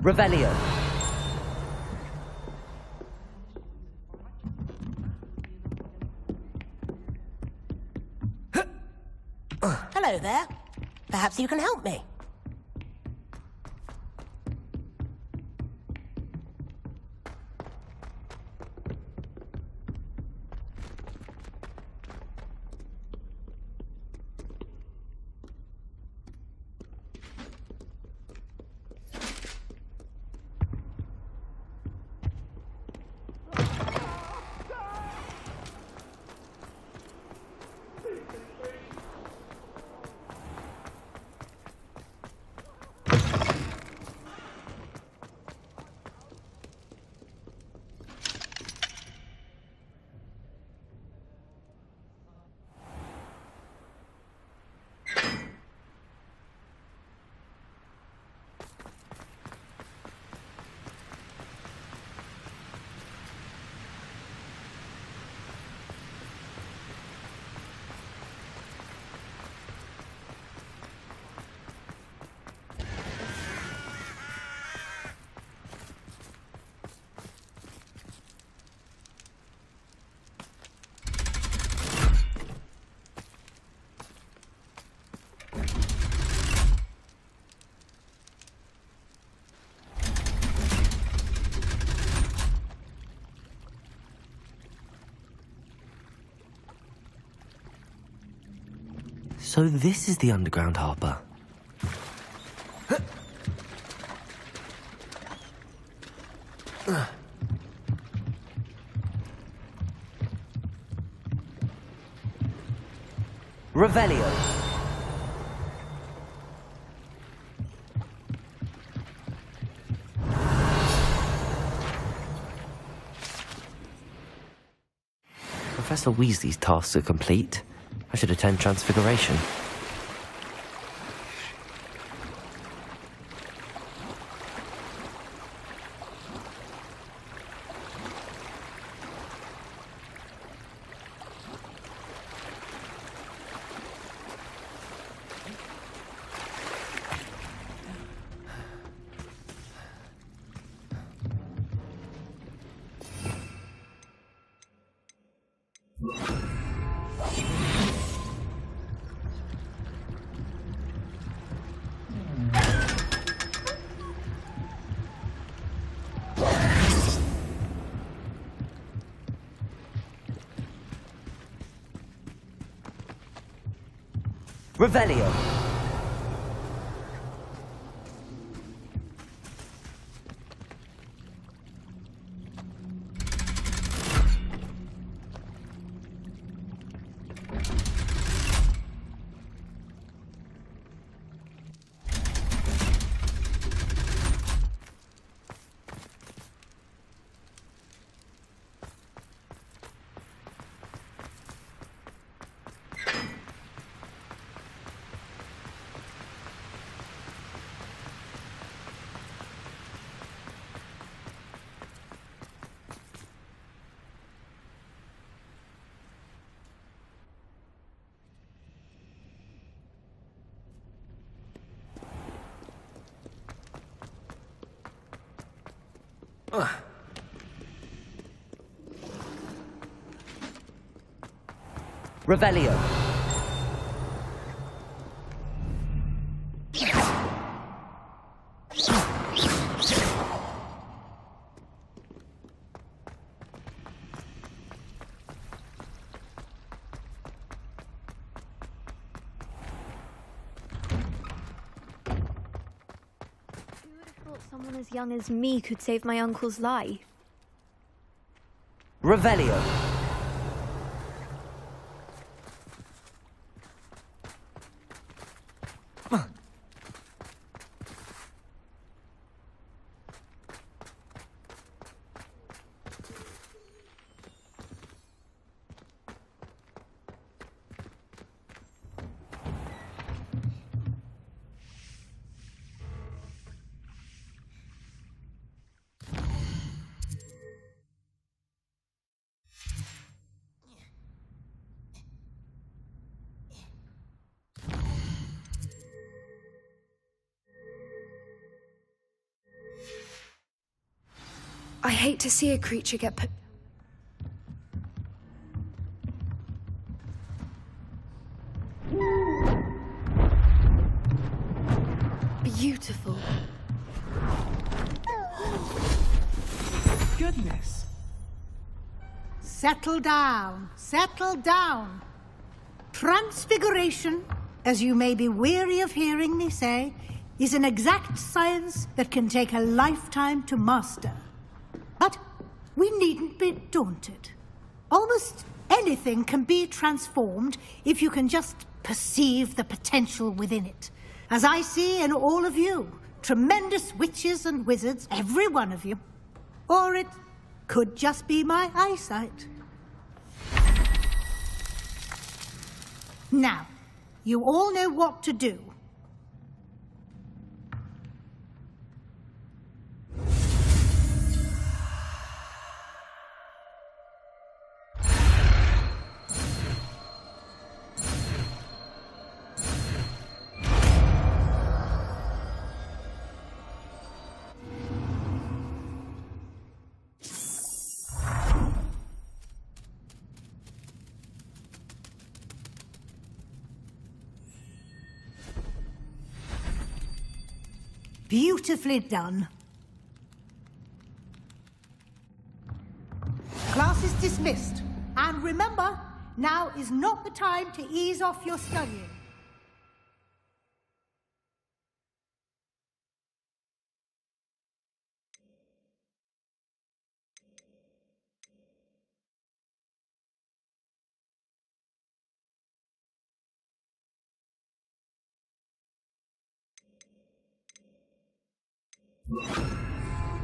Revelio. Hello there. Perhaps you can help me. So this is the underground harbour. Revelio. Professor Weasley's tasks are complete. I should attend Transfiguration. Revelio. Revelio. Someone as young as me could save my uncle's life. Revelio. I hate to see a creature get put. Beautiful. Goodness. Settle down, settle down. Transfiguration, as you may be weary of hearing me say, is an exact science that can take a lifetime to master. But we needn't be daunted. Almost anything can be transformed if you can just perceive the potential within it. As I see in all of you, tremendous witches and wizards, every one of you. Or it could just be my eyesight. Now, you all know what to do. Beautifully done. Class is dismissed. And remember, now is not the time to ease off your studying.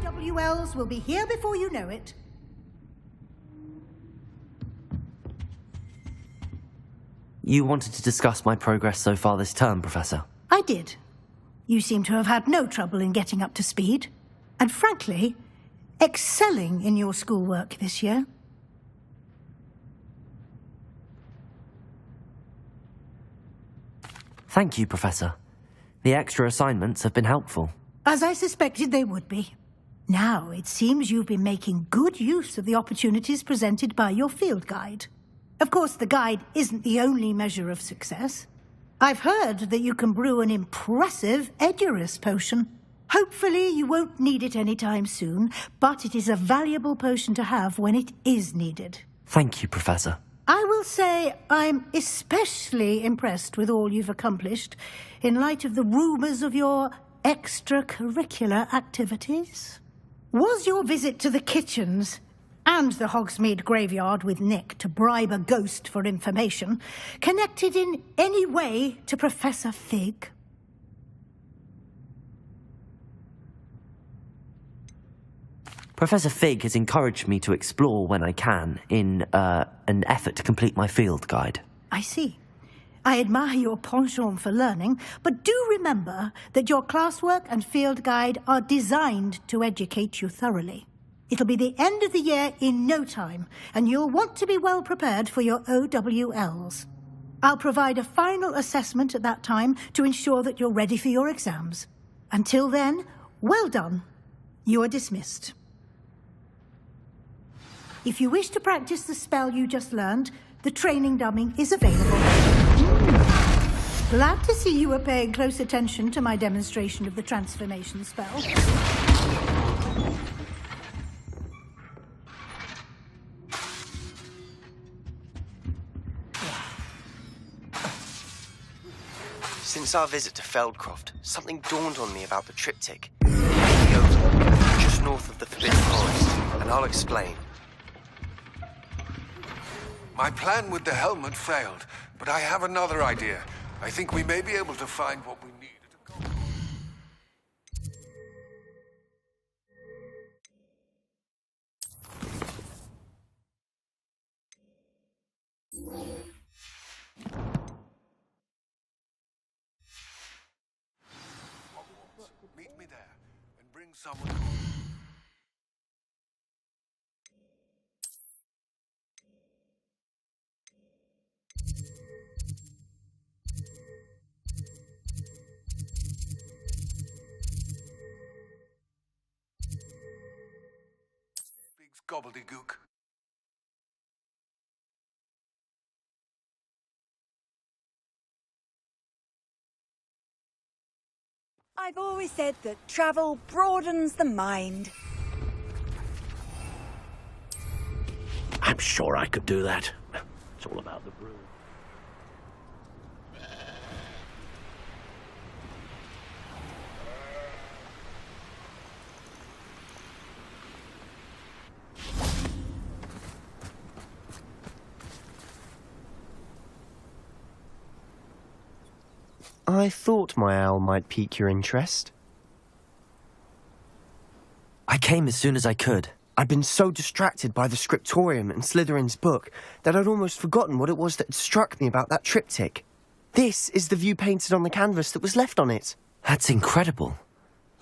WLs will be here before you know it. You wanted to discuss my progress so far this term, Professor. I did. You seem to have had no trouble in getting up to speed. And frankly, excelling in your schoolwork this year. Thank you, Professor. The extra assignments have been helpful. As I suspected they would be. Now, it seems you've been making good use of the opportunities presented by your field guide. Of course, the guide isn't the only measure of success. I've heard that you can brew an impressive Edurus potion. Hopefully, you won't need it anytime soon, but it is a valuable potion to have when it is needed. Thank you, Professor. I will say I'm especially impressed with all you've accomplished in light of the rumours of your extracurricular activities. Was your visit to the kitchens and the Hogsmeade graveyard with Nick to bribe a ghost for information connected in any way to Professor Fig? Professor Fig has encouraged me to explore when I can in an effort to complete my field guide. I see. I admire your penchant for learning, but do remember that your classwork and field guide are designed to educate you thoroughly. It'll be the end of the year in no time, and you'll want to be well prepared for your OWLs. I'll provide a final assessment at that time to ensure that you're ready for your exams. Until then, well done. You are dismissed. If you wish to practice the spell you just learned, the training dummy is available. Glad to see you were paying close attention to my demonstration of the transformation spell. Since our visit to Feldcroft, something dawned on me about the triptych. Just north of the Forbidden Forest, and I'll explain. My plan with the helmet failed, but I have another idea. I think we may be able to find what we need at a Meet me there and bring someone. gobbledygook. I've always said that travel broadens the mind. I'm sure I could do that. It's all about the brew. I thought my owl might pique your interest. I came as soon as I could. I'd been so distracted by the scriptorium and Slytherin's book that I'd almost forgotten what it was that had struck me about that triptych. This is the view painted on the canvas that was left on it. That's incredible.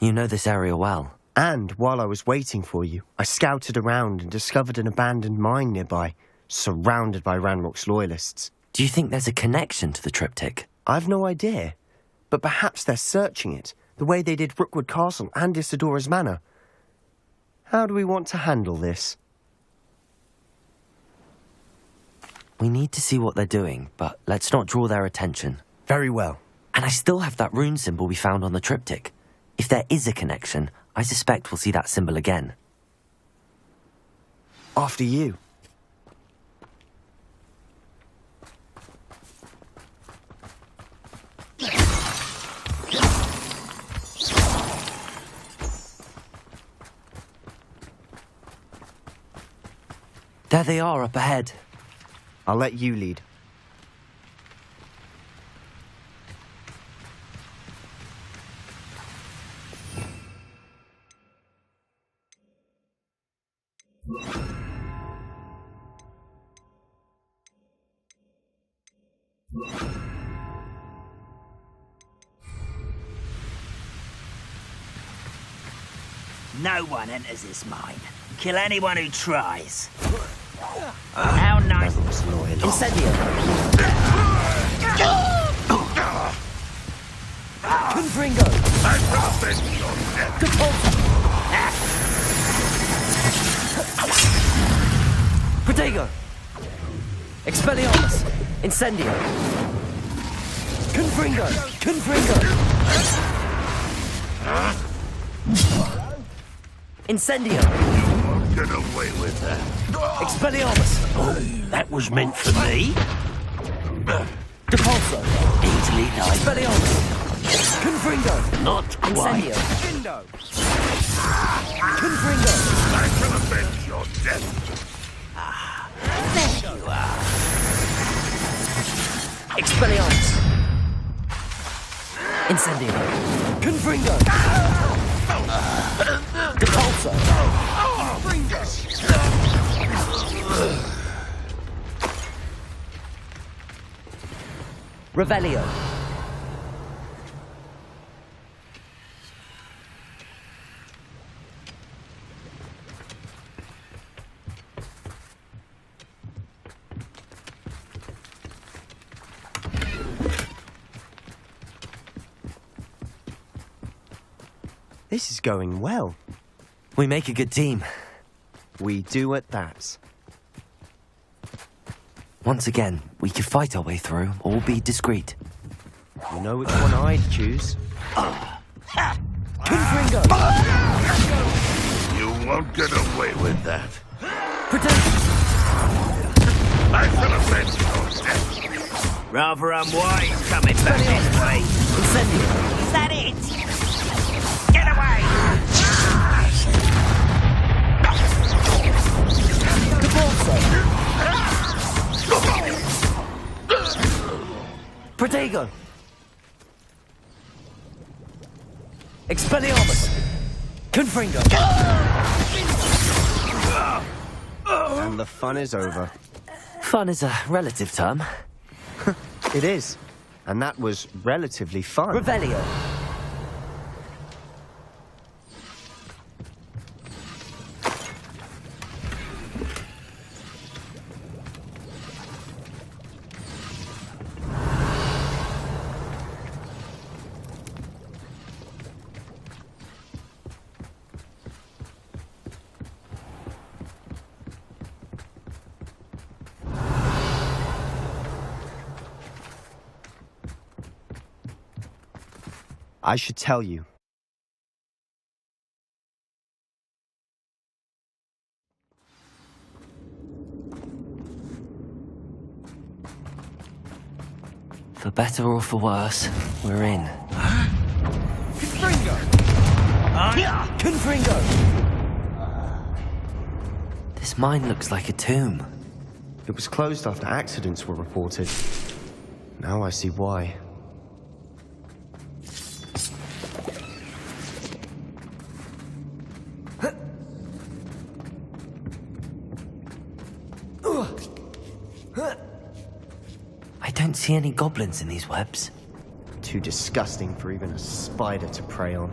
You know this area well. And while I was waiting for you, I scouted around and discovered an abandoned mine nearby, surrounded by Ranrock's loyalists. Do you think there's a connection to the triptych? I've no idea, but perhaps they're searching it, the way they did Rookwood Castle and Isidora's Manor. How do we want to handle this? We need to see what they're doing, but let's not draw their attention. Very well. And I still have that rune symbol we found on the triptych. If there is a connection, I suspect we'll see that symbol again. After you. There they are up ahead. I'll let you lead. No one enters this mine. Kill anyone who tries. How nice. Incendio! Confringo! Protego! Expeliarmus! Incendio! Confringo! Confringo! Incendio! Get away with that. Expeliarmus! Oh, that was meant for me? Depulso! Easily done. Expeliarmus! Confringo! Not quite. Incendio! Confringo! I shall avenge your death. There you are. Expeliarmus! Incendio! Confringo! Depulso! Revelio! This is going well. We make a good team. We do at that. Once again, we could fight our way through, or be discreet. You know which one I'd choose. Confringo! You won't get away with that. Protect! I shall avenge your death. Rather unwise coming back this way. Incendio! Is that it? Get away! Protego! Expelliarmus! Confringo! And the fun is over. Fun is a relative term. It is. And that was relatively fun. Revelio! I should tell you. For better or for worse, we're in. Confringo! This mine looks like a tomb. It was closed after accidents were reported. Now I see why. I don't see any goblins in these webs. Too disgusting for even a spider to prey on.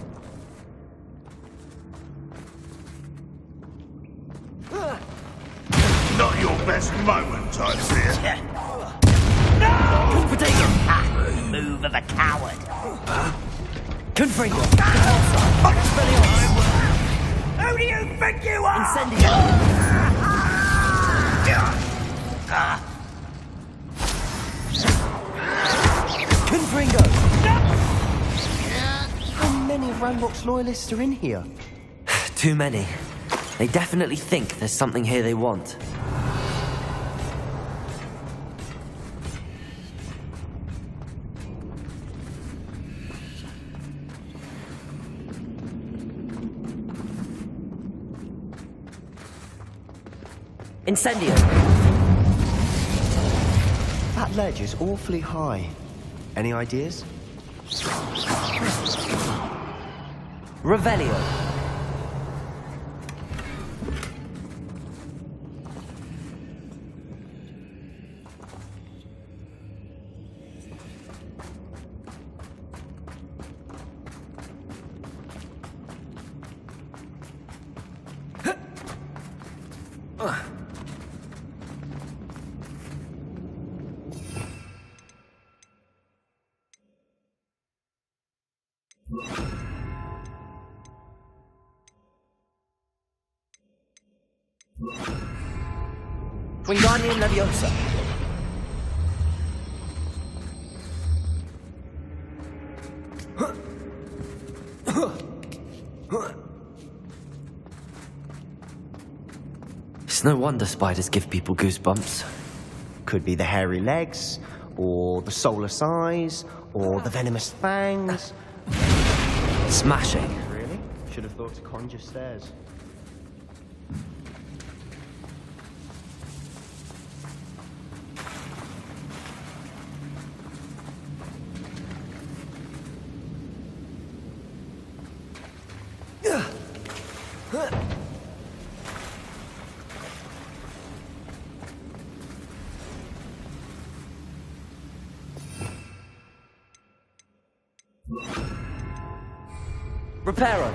Not your best moment, I fear. Move of a coward. Confringo! Expeliarmus! Who do you think you are? Confringo! How many of Ranrock's loyalists are in here? Too many. They definitely think there's something here they want. Incendio! That ledge is awfully high. Any ideas? Revelio! Wingardium Leviosa. It's no wonder spiders give people goosebumps. Could be the hairy legs, or the soulless eyes, or the venomous fangs. Smashing. Really? Should have thought to conjure stairs. Reparo.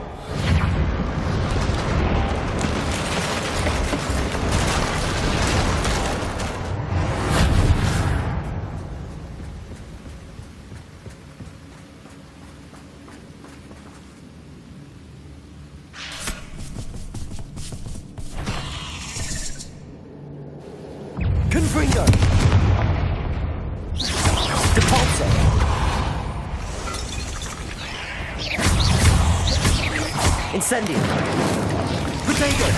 Confringo! Depulso. Incendio. Potato.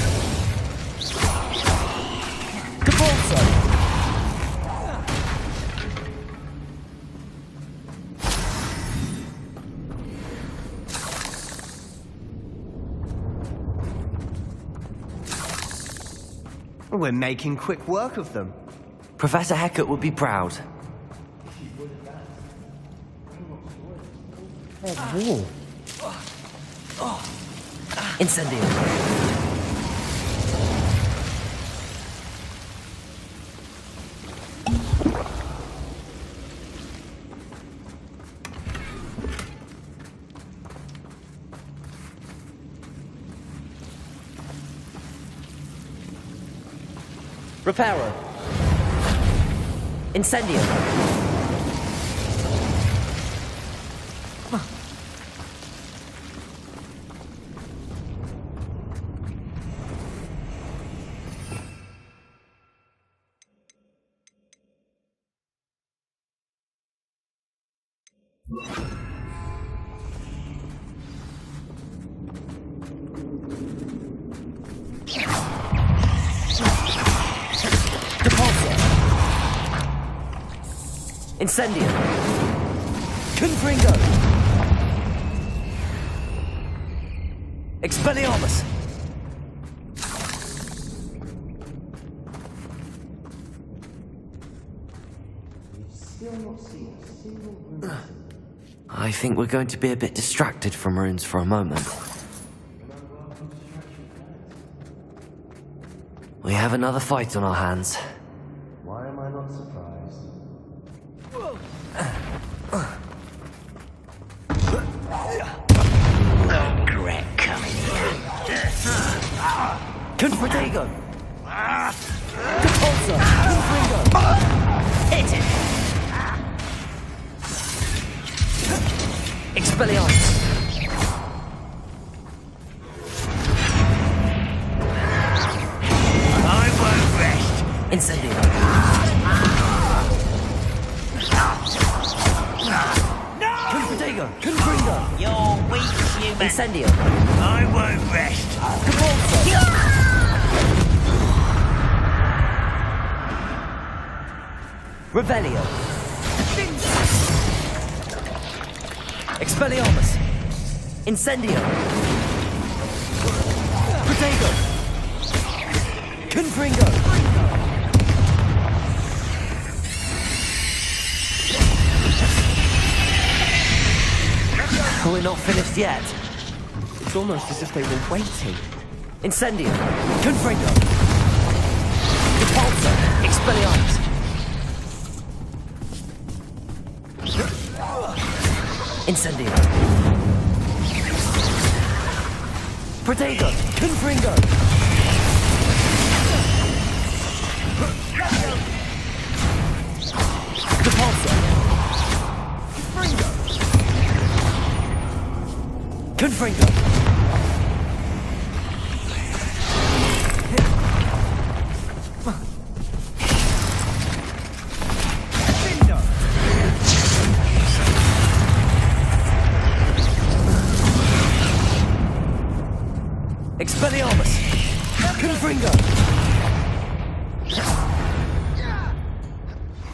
Depulso. We're making quick work of them. Professor Hecat would be proud. Wall. Incendio. Reparo. Incendio. Depulso. Incendio. Confringo. Expeliarmus. I think we're going to be a bit distracted from runes for a moment. We have another fight on our hands. Why am I not surprised? Regret coming here. Confratego! Depulso! Confringo! Hit it! Expeliarmus! I won't rest. Incendio! No! Confratego! Confringo! You're weak, human. Incendio! I won't rest. Depulso! Revelio! Expeliarmus! Incendio! Protego! Confringo! We're not finished yet. It's almost as if they were waiting. Incendio! Confringo! Depulso! Expeliarmus! Incendio! Protego! Confringo! Depulso! Confringo! Expeliarmus! Confringo!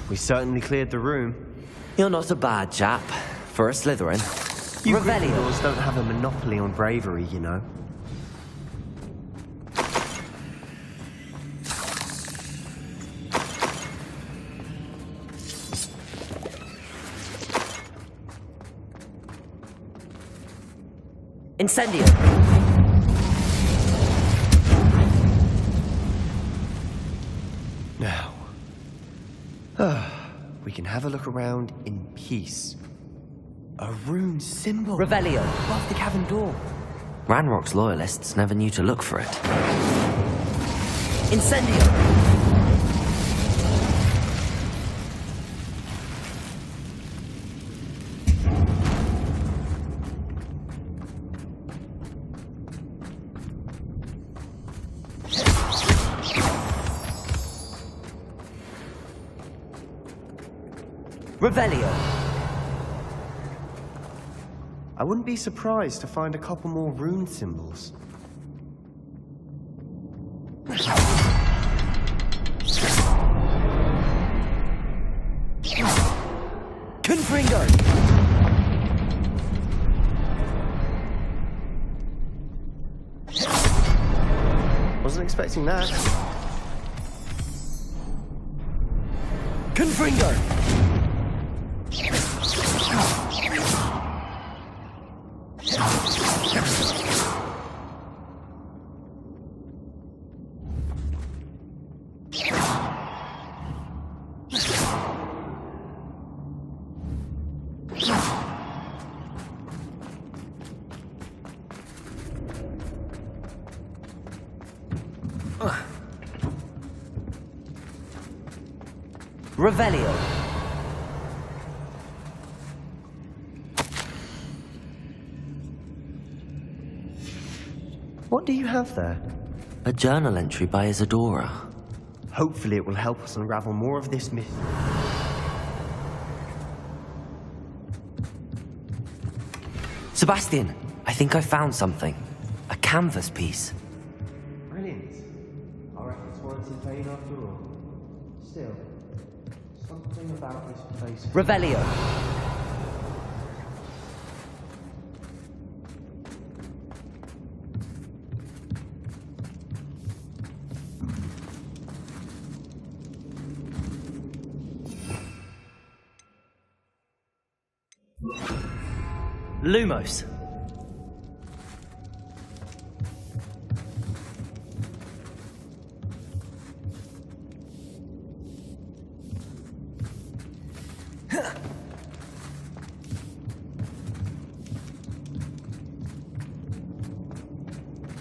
We certainly cleared the room. You're not a bad chap for a Slytherin. You Revelio! Gryffindors don't have a monopoly on bravery, you know. Incendio! Now, we can have a look around in peace. A rune symbol Revelio! above the cavern door. Ranrock's loyalists never knew to look for it. Incendio! Revelio! I wouldn't be surprised to find a couple more rune symbols. Confringo! Wasn't expecting that. Confringo! Revelio! What do you have there? A journal entry by Isadora. Hopefully it will help us unravel more of this mystery. Sebastian, I think I found something. A canvas piece. Brilliant. still. Something about this place. Revelio. Lumos.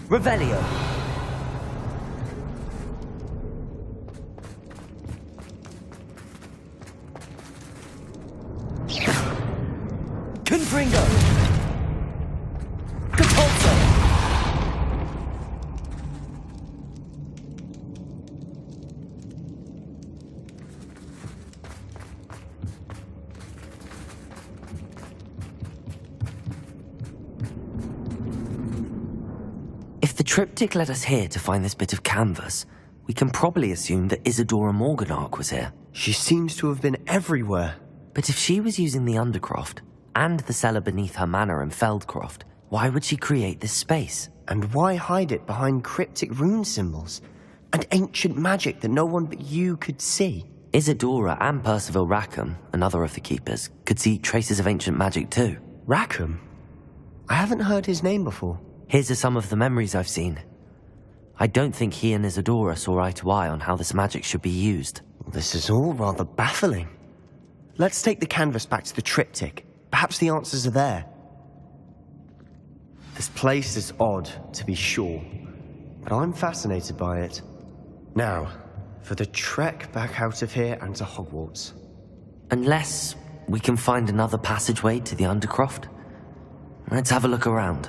Revelio. Confringo. Capulso. If the triptych led us here to find this bit of canvas, we can probably assume that Isadora Morganach was here. She seems to have been everywhere. But if she was using the Undercroft, and the cellar beneath her manor in Feldcroft, why would she create this space? And why hide it behind cryptic rune symbols? And ancient magic that no one but you could see? Isadora and Percival Rackham, another of the keepers, could see traces of ancient magic too. Rackham? I haven't heard his name before. Here's some of the memories I've seen. I don't think he and Isadora saw eye to eye on how this magic should be used. This is all rather baffling. Let's take the canvas back to the triptych. Perhaps the answers are there. This place is odd, to be sure, but I'm fascinated by it. Now, for the trek back out of here and to Hogwarts. Unless we can find another passageway to the Undercroft. Let's have a look around.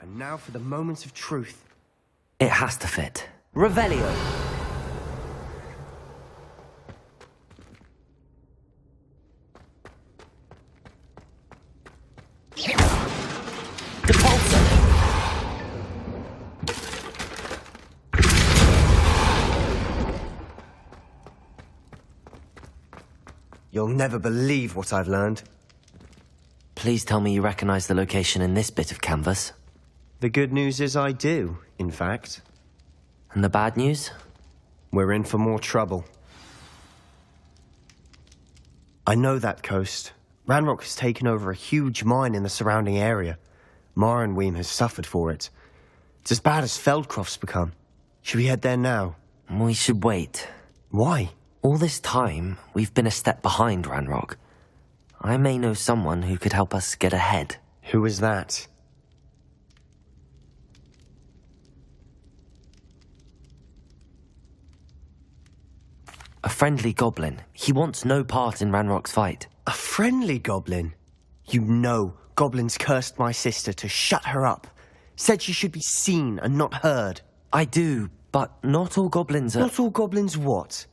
And now for the moment of truth. It has to fit. Revelio. Depulso. You'll never believe what I've learned. Please tell me you recognize the location in this bit of canvas. The good news is I do, in fact. And the bad news? We're in for more trouble. I know that coast. Ranrock has taken over a huge mine in the surrounding area. Marrenweem has suffered for it. It's as bad as Feldcroft's become. Should we head there now? We should wait. Why? All this time, we've been a step behind Ranrock. I may know someone who could help us get ahead. Who is that? A friendly goblin. He wants no part in Ranrock's fight. A friendly goblin? You know goblins cursed my sister to shut her up. Said she should be seen and not heard. I do, but not all goblins are... Not all goblins what?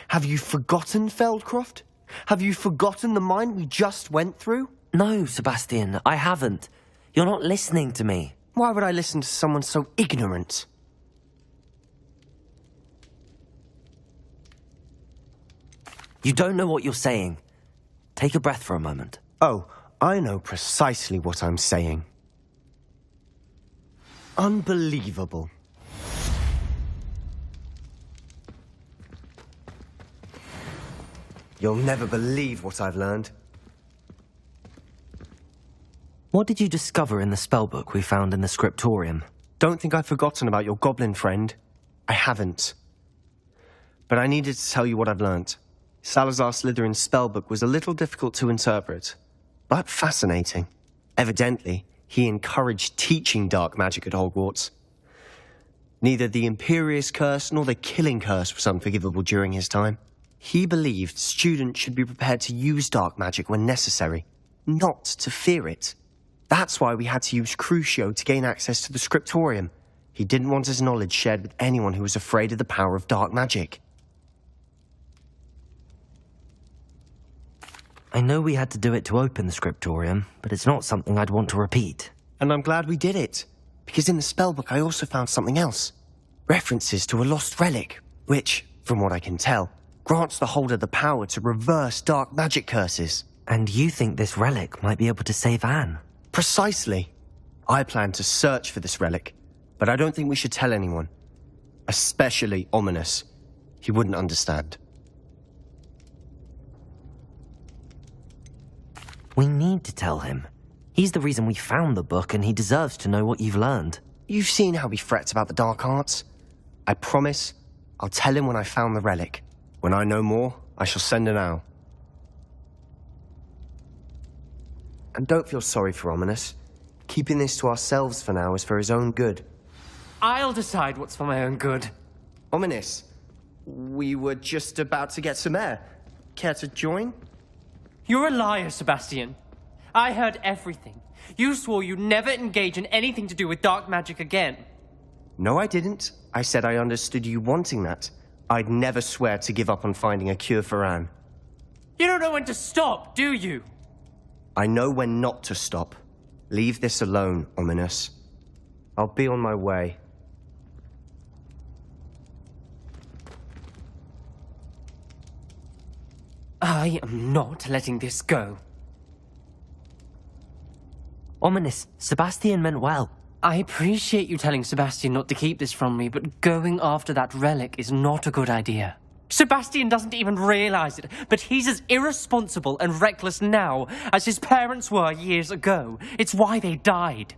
Have you forgotten, Feldcroft? Have you forgotten the mine we just went through? No, Sebastian, I haven't. You're not listening to me. Why would I listen to someone so ignorant? You don't know what you're saying. Take a breath for a moment. Oh, I know precisely what I'm saying. Unbelievable. You'll never believe what I've learned. What did you discover in the spellbook we found in the scriptorium? Don't think I've forgotten about your goblin friend. I haven't. But I needed to tell you what I've learnt. Salazar Slytherin's spellbook was a little difficult to interpret, but fascinating. Evidently, he encouraged teaching dark magic at Hogwarts. Neither the Imperious Curse nor the Killing Curse was unforgivable during his time. He believed students should be prepared to use dark magic when necessary, not to fear it. That's why we had to use Crucio to gain access to the scriptorium. He didn't want his knowledge shared with anyone who was afraid of the power of dark magic. I know we had to do it to open the scriptorium, but it's not something I'd want to repeat. And I'm glad we did it, because in the spellbook I also found something else. References to a lost relic, which, from what I can tell, grants the holder the power to reverse dark magic curses. And you think this relic might be able to save Anne? Precisely. I plan to search for this relic, but I don't think we should tell anyone. Especially Ominous. He wouldn't understand. We need to tell him. He's the reason we found the book, and he deserves to know what you've learned. You've seen how he frets about the dark arts. I promise I'll tell him when I found the relic. When I know more, I shall send an owl. And don't feel sorry for Ominous. Keeping this to ourselves for now is for his own good. I'll decide what's for my own good. Ominous, we were just about to get some air. Care to join? You're a liar, Sebastian. I heard everything. You swore you'd never engage in anything to do with dark magic again. No, I didn't. I said I understood you wanting that. I'd never swear to give up on finding a cure for Anne. You don't know when to stop, do you? I know when not to stop. Leave this alone, Ominous. I'll be on my way. I am not letting this go. Ominous, Sebastian meant well. I appreciate you telling Sebastian not to keep this from me, but going after that relic is not a good idea. Sebastian doesn't even realize it, but he's as irresponsible and reckless now as his parents were years ago. It's why they died.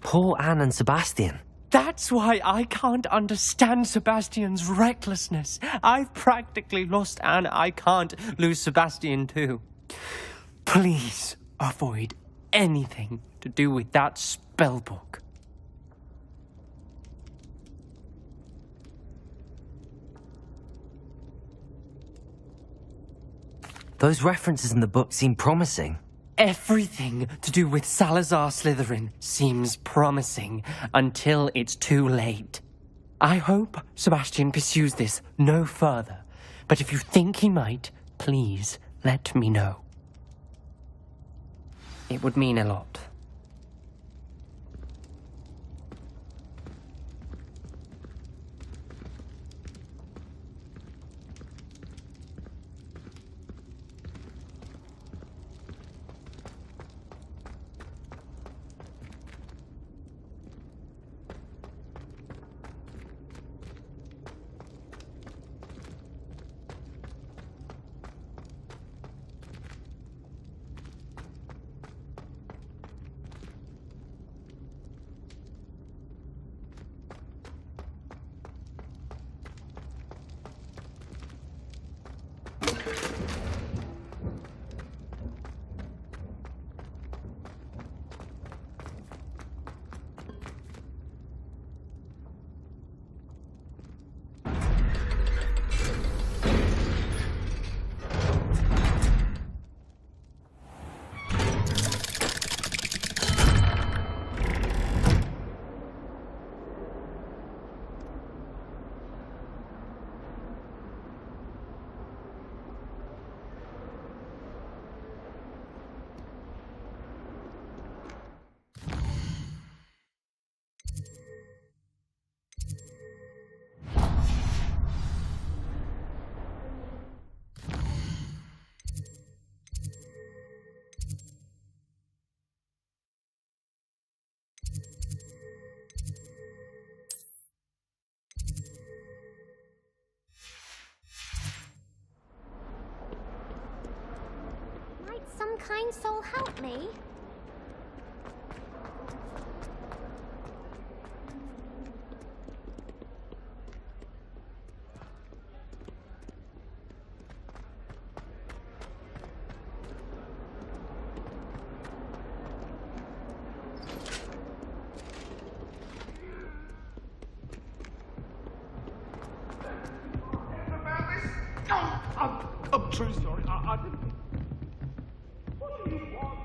Poor Anne and Sebastian. That's why I can't understand Sebastian's recklessness. I've practically lost Anne. I can't lose Sebastian too. Please avoid anything to do with that spellbook. Those references in the book seem promising. Everything to do with Salazar Slytherin seems promising until it's too late. I hope Sebastian pursues this no further, but if you think he might, please let me know. It would mean a lot. Might some kind soul help me? I'm truly sorry. I didn't. What do you want?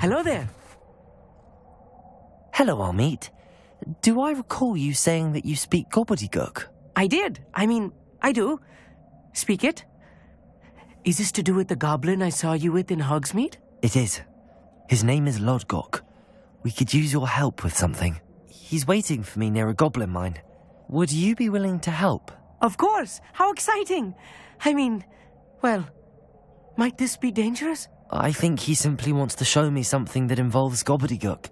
Hello there. Hello, Amit. Do I recall you saying that you speak gobbledygook? I did. I do. Speak it. Is this to do with the goblin I saw you with in Hogsmeade? It is. His name is Lodgok. We could use your help with something. He's waiting for me near a goblin mine. Would you be willing to help? Of course. How exciting. Well, might this be dangerous? I think he simply wants to show me something that involves gobbledygook.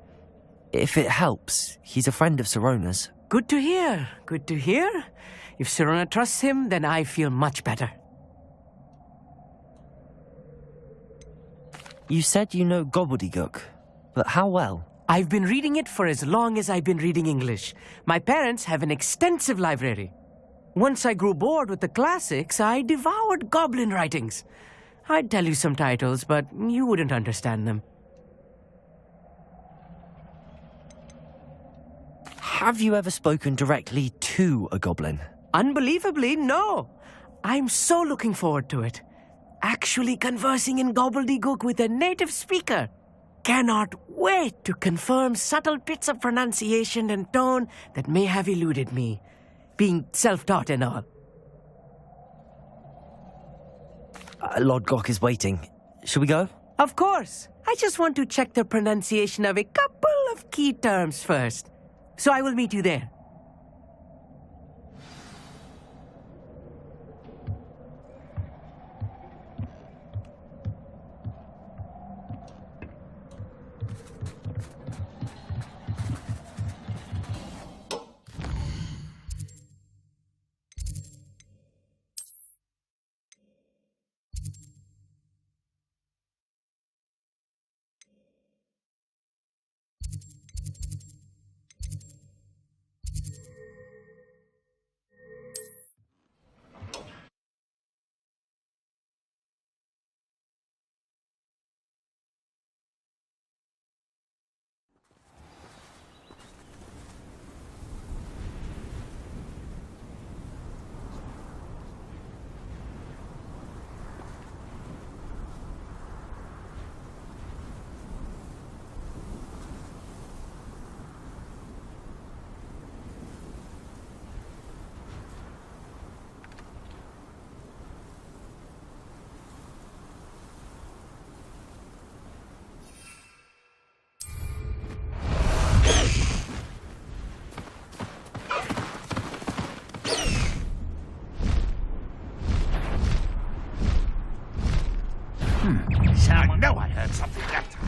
If it helps, he's a friend of Sirona's. Good to hear. Good to hear. If Sirona trusts him, then I feel much better. You said you know gobbledygook, but how well? I've been reading it for as long as I've been reading English. My parents have an extensive library. Once I grew bored with the classics, I devoured goblin writings. I'd tell you some titles, but you wouldn't understand them. Have you ever spoken directly to a goblin? Unbelievably, no. I'm so looking forward to it. Actually conversing in gobbledygook with a native speaker. cannot wait to confirm subtle bits of pronunciation and tone that may have eluded me, being self-taught and all. Lord Gok is waiting. Shall we go? Of course. I just want to check the pronunciation of a couple of key terms first. So I will meet you there. So I know I heard something that time.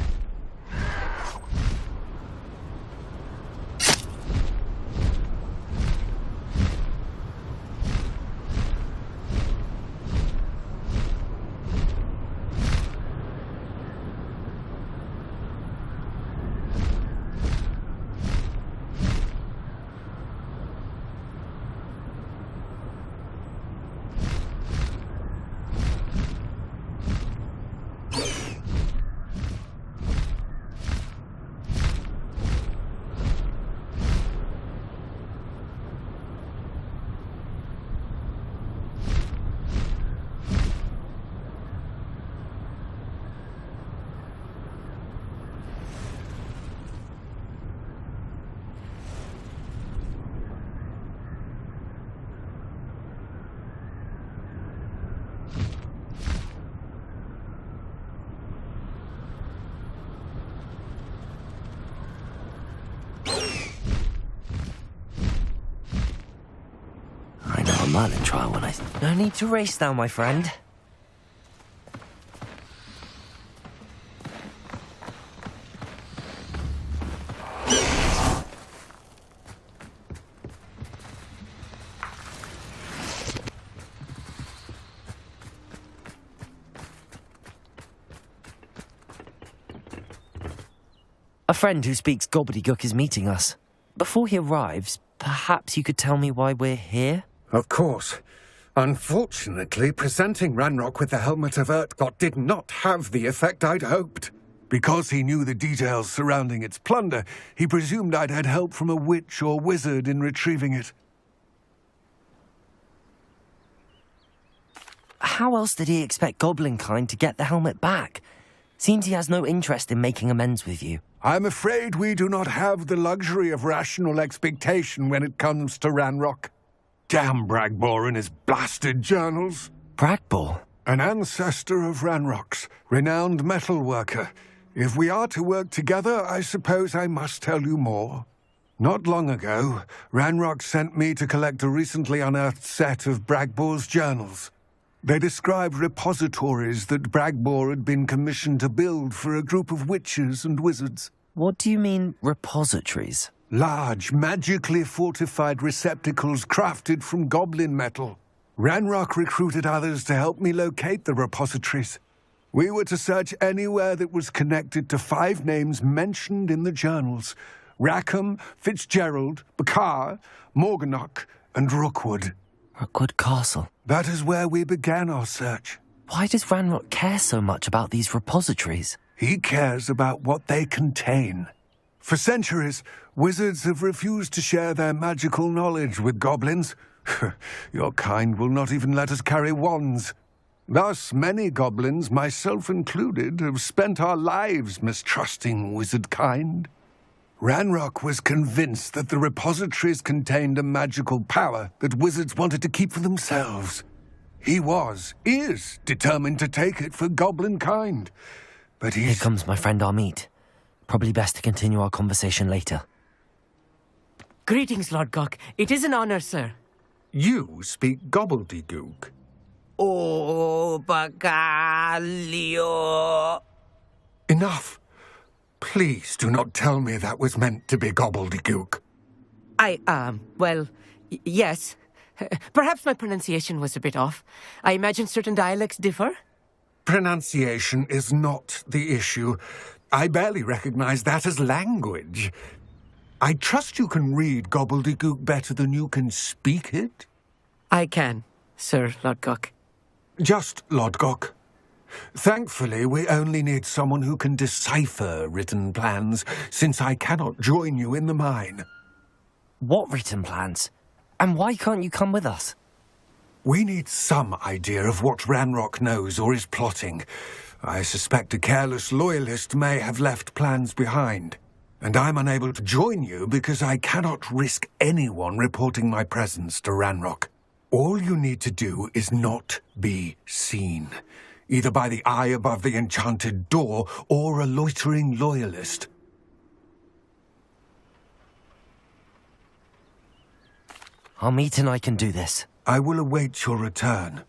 Merlin trial when I... No need to race now, my friend. A friend who speaks gobbledygook is meeting us. Before he arrives, perhaps you could tell me why we're here? Of course. Unfortunately, presenting Ranrock with the helmet of Urtkot did not have the effect I'd hoped. Because he knew the details surrounding its plunder, he presumed I'd had help from a witch or wizard in retrieving it. How else did he expect Goblinkind to get the helmet back? Seems he has no interest in making amends with you. I'm afraid we do not have the luxury of rational expectation when it comes to Ranrock. Damn Bragbor and his blasted journals. Bragbor? An ancestor of Ranrock's, renowned metal worker. If we are to work together, I suppose I must tell you more. Not long ago, Ranrock sent me to collect a recently unearthed set of Bragbor's journals. They described repositories that Bragbor had been commissioned to build for a group of witches and wizards. What do you mean, repositories? Large, magically fortified receptacles crafted from goblin metal. Ranrock recruited others to help me locate the repositories. We were to search anywhere that was connected to 5 names mentioned in the journals: Rackham, Fitzgerald, Bakar, Morganach, and Rookwood. Rookwood Castle. That is where we began our search. Why does Ranrock care so much about these repositories? He cares about what they contain. For centuries, wizards have refused to share their magical knowledge with goblins. Your kind will not even let us carry wands. Thus, many goblins, myself included, have spent our lives mistrusting wizard kind. Ranrock was convinced that the repositories contained a magical power that wizards wanted to keep for themselves. He is determined to take it for goblin kind. But Here comes my friend Amit. Probably best to continue our conversation later. Greetings, Lord Gok. It is an honor, sir. You speak gobbledygook. Oh, Bacalio. Enough. Please do not tell me that was meant to be gobbledygook. Yes. Perhaps my pronunciation was a bit off. I imagine certain dialects differ. Pronunciation is not the issue. I barely recognize that as language. I trust you can read gobbledygook better than you can speak it? I can, Sir Lord Gok. Just Lord Gok. Thankfully, we only need someone who can decipher written plans, since I cannot join you in the mine. What written plans? And why can't you come with us? We need some idea of what Ranrock knows or is plotting. I suspect a careless loyalist may have left plans behind. And I'm unable to join you because I cannot risk anyone reporting my presence to Ranrock. All you need to do is not be seen, either by the eye above the enchanted door or a loitering loyalist. Amit and I can do this. I will await your return.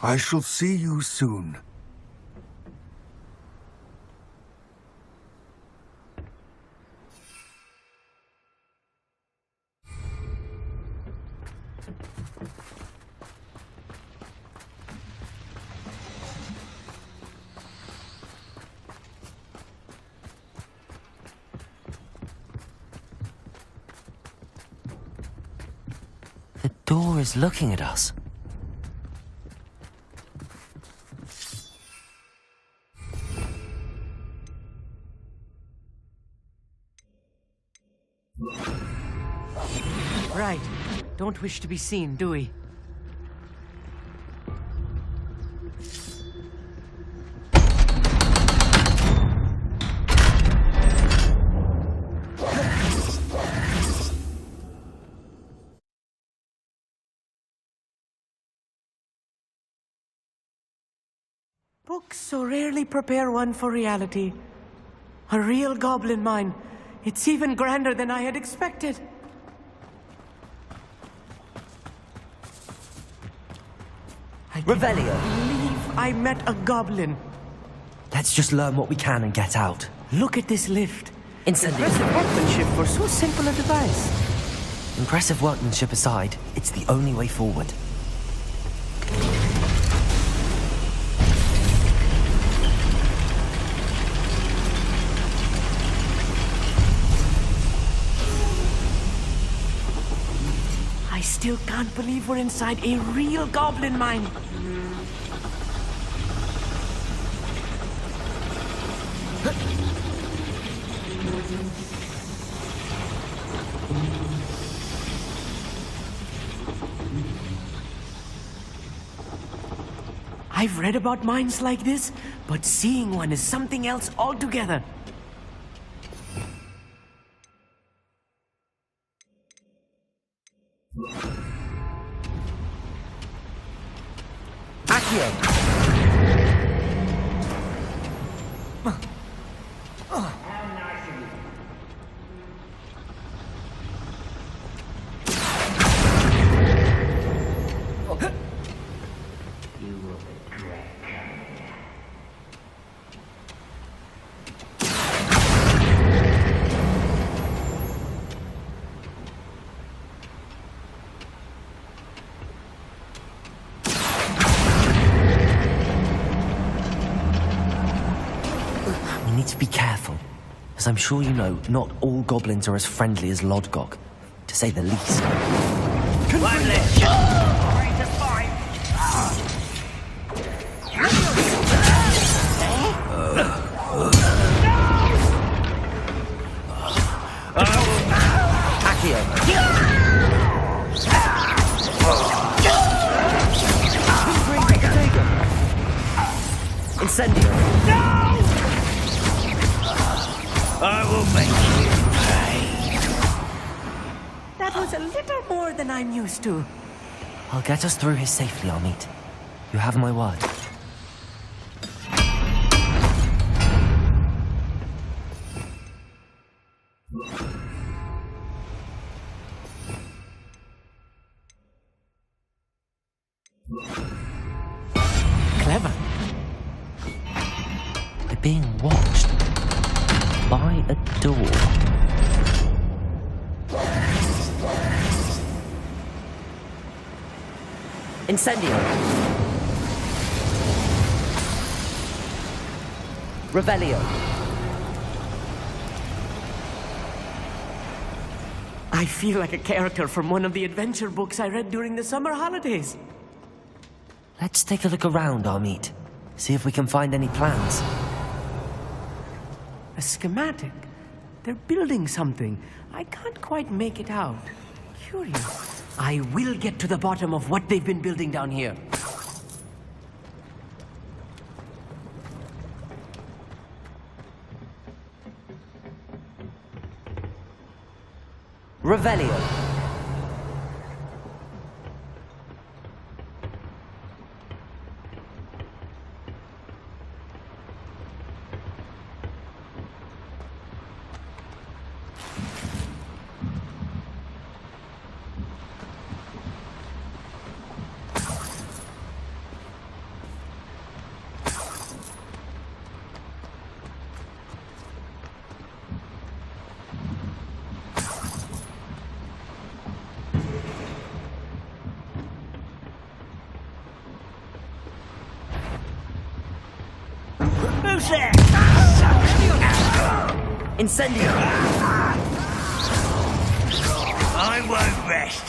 I shall see you soon. The door is looking at us. Right. Don't wish to be seen, do we? Books so rarely prepare one for reality. A real goblin mine. It's even grander than I had expected. I believe I met a goblin. Let's just learn what we can and get out. Look at this lift. Incendiary. Impressive workmanship for so simple a device. Impressive workmanship aside, it's the only way forward. I still can't believe we're inside a real goblin mine. I've read about mines like this, but seeing one is something else altogether. Açiğa! We need to be careful. As I'm sure you know, not all goblins are as friendly as Lodgok, to say the least. One less shot. 3 to 5. Açiğa! Incendio. No! I will make you pay. That was a little more than I'm used to. I'll get us through here safely, Amit. You have my word. Clever. We're being watched by a door. Incendio. Revelio. I feel like a character from one of the adventure books I read during the summer holidays. Let's take a look around, Amit. See if we can find any plans. A schematic. They're building something. I can't quite make it out. Curious. I will get to the bottom of what they've been building down here. Revelio. Who's there? Incendio. I won't rest.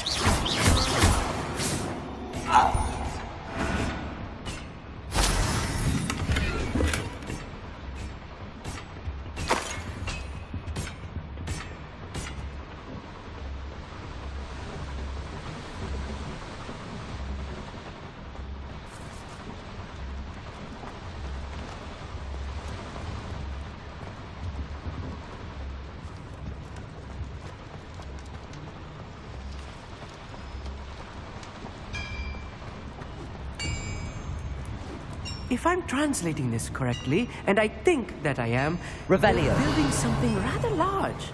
If I'm translating this correctly, and I think that I am, Revelio. we're building something rather large.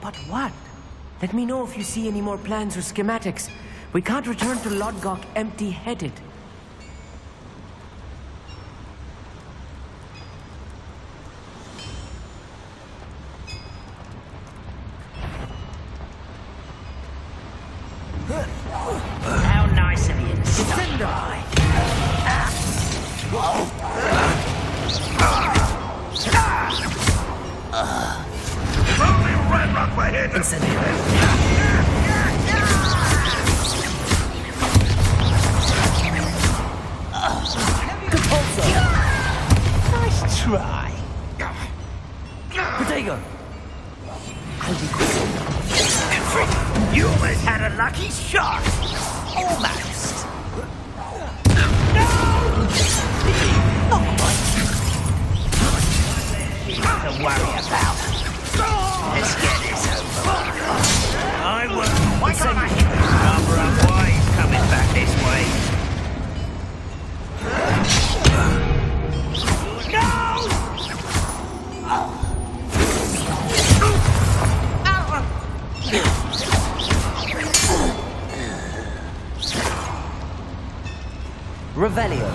But what? Let me know if you see any more plans or schematics. We can't return to Lodgok empty-headed. How nice of you to stop by. Only Ranrock were here to... Nice try. Protego. You almost had a lucky shot. Almost. To worry about. Let's get this over. I will. Why can't I hit this number up? Why he's coming back this way? Revelio.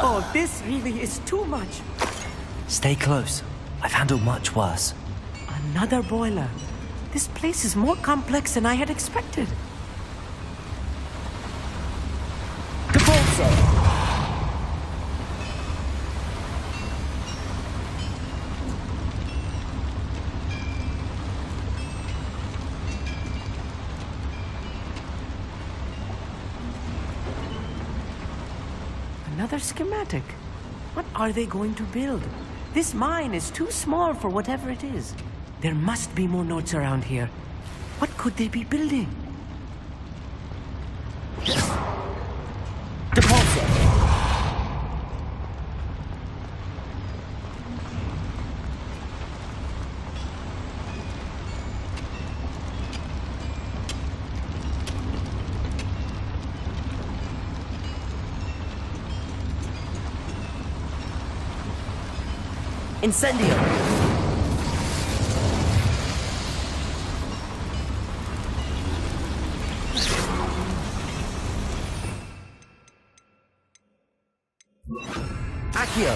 Oh, this really is too much. Stay close. I've handled much worse. Another boiler. This place is more complex than I had expected. Another schematic. What are they going to build? This mine is too small for whatever it is. There must be more notes around here. What could they be building? Incendio! Açiğa!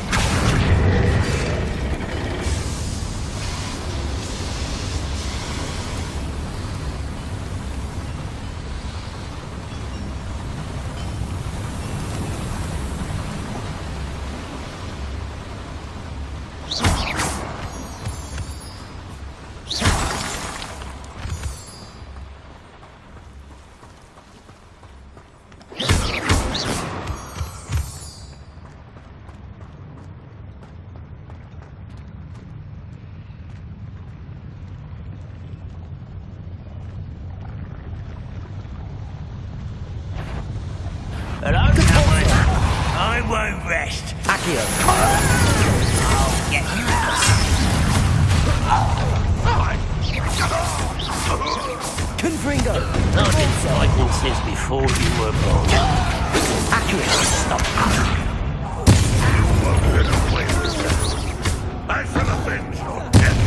Hello, someone. I won't rest. Açiğa! I'll get you Confringo! I've been fighting since before you were born. Açiğa! Stop. You won't get away with that. I shall avenge your death.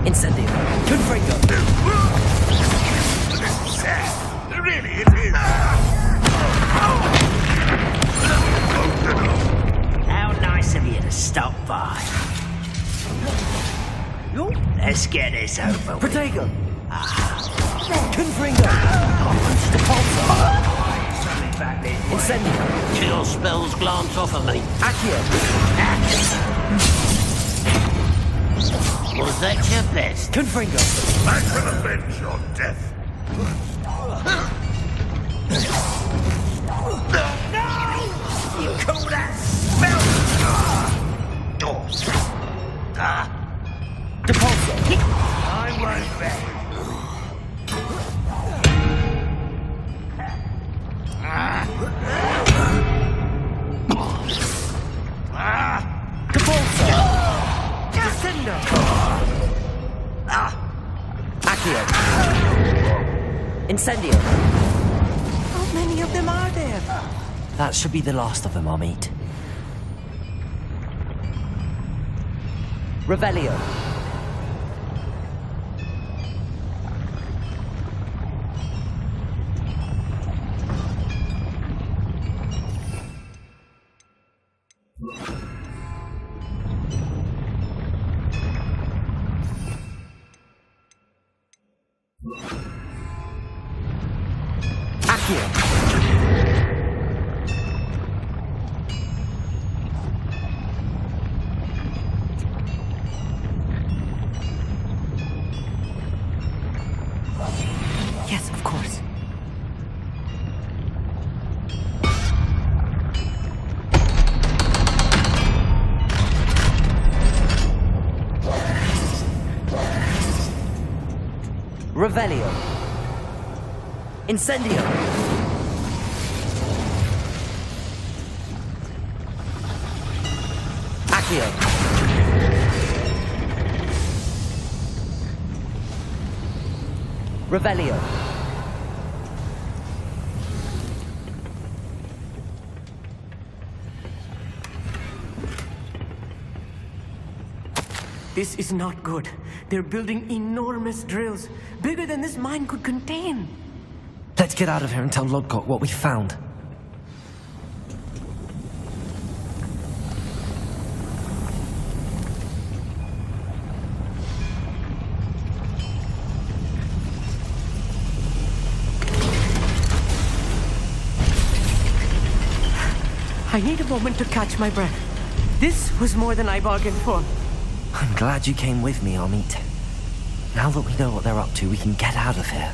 Incendio! Confringo! This is sad. Really, it is. How nice of you to stop by. Let's get this over with. Protego! Confringo! Coming back this way. Incendio! Chill spells glance off of me. Açiğa! Was that your best? Confringo! I shall avenge your death. You call that spell? Depulso! I won't bet. Depulso! Descendo! Açiğa! Incendio! How many of them are there? That should be the last of them I'll meet. Revelio! Açiğa! Yes, of course. Revelio! Incendio! Açiğa! Revelio! This is not good. They're building enormous drills, bigger than this mine could contain. Let's get out of here and tell Lodgok what we found. I need a moment to catch my breath. This was more than I bargained for. I'm glad you came with me, Amit. Now that we know what they're up to, we can get out of here.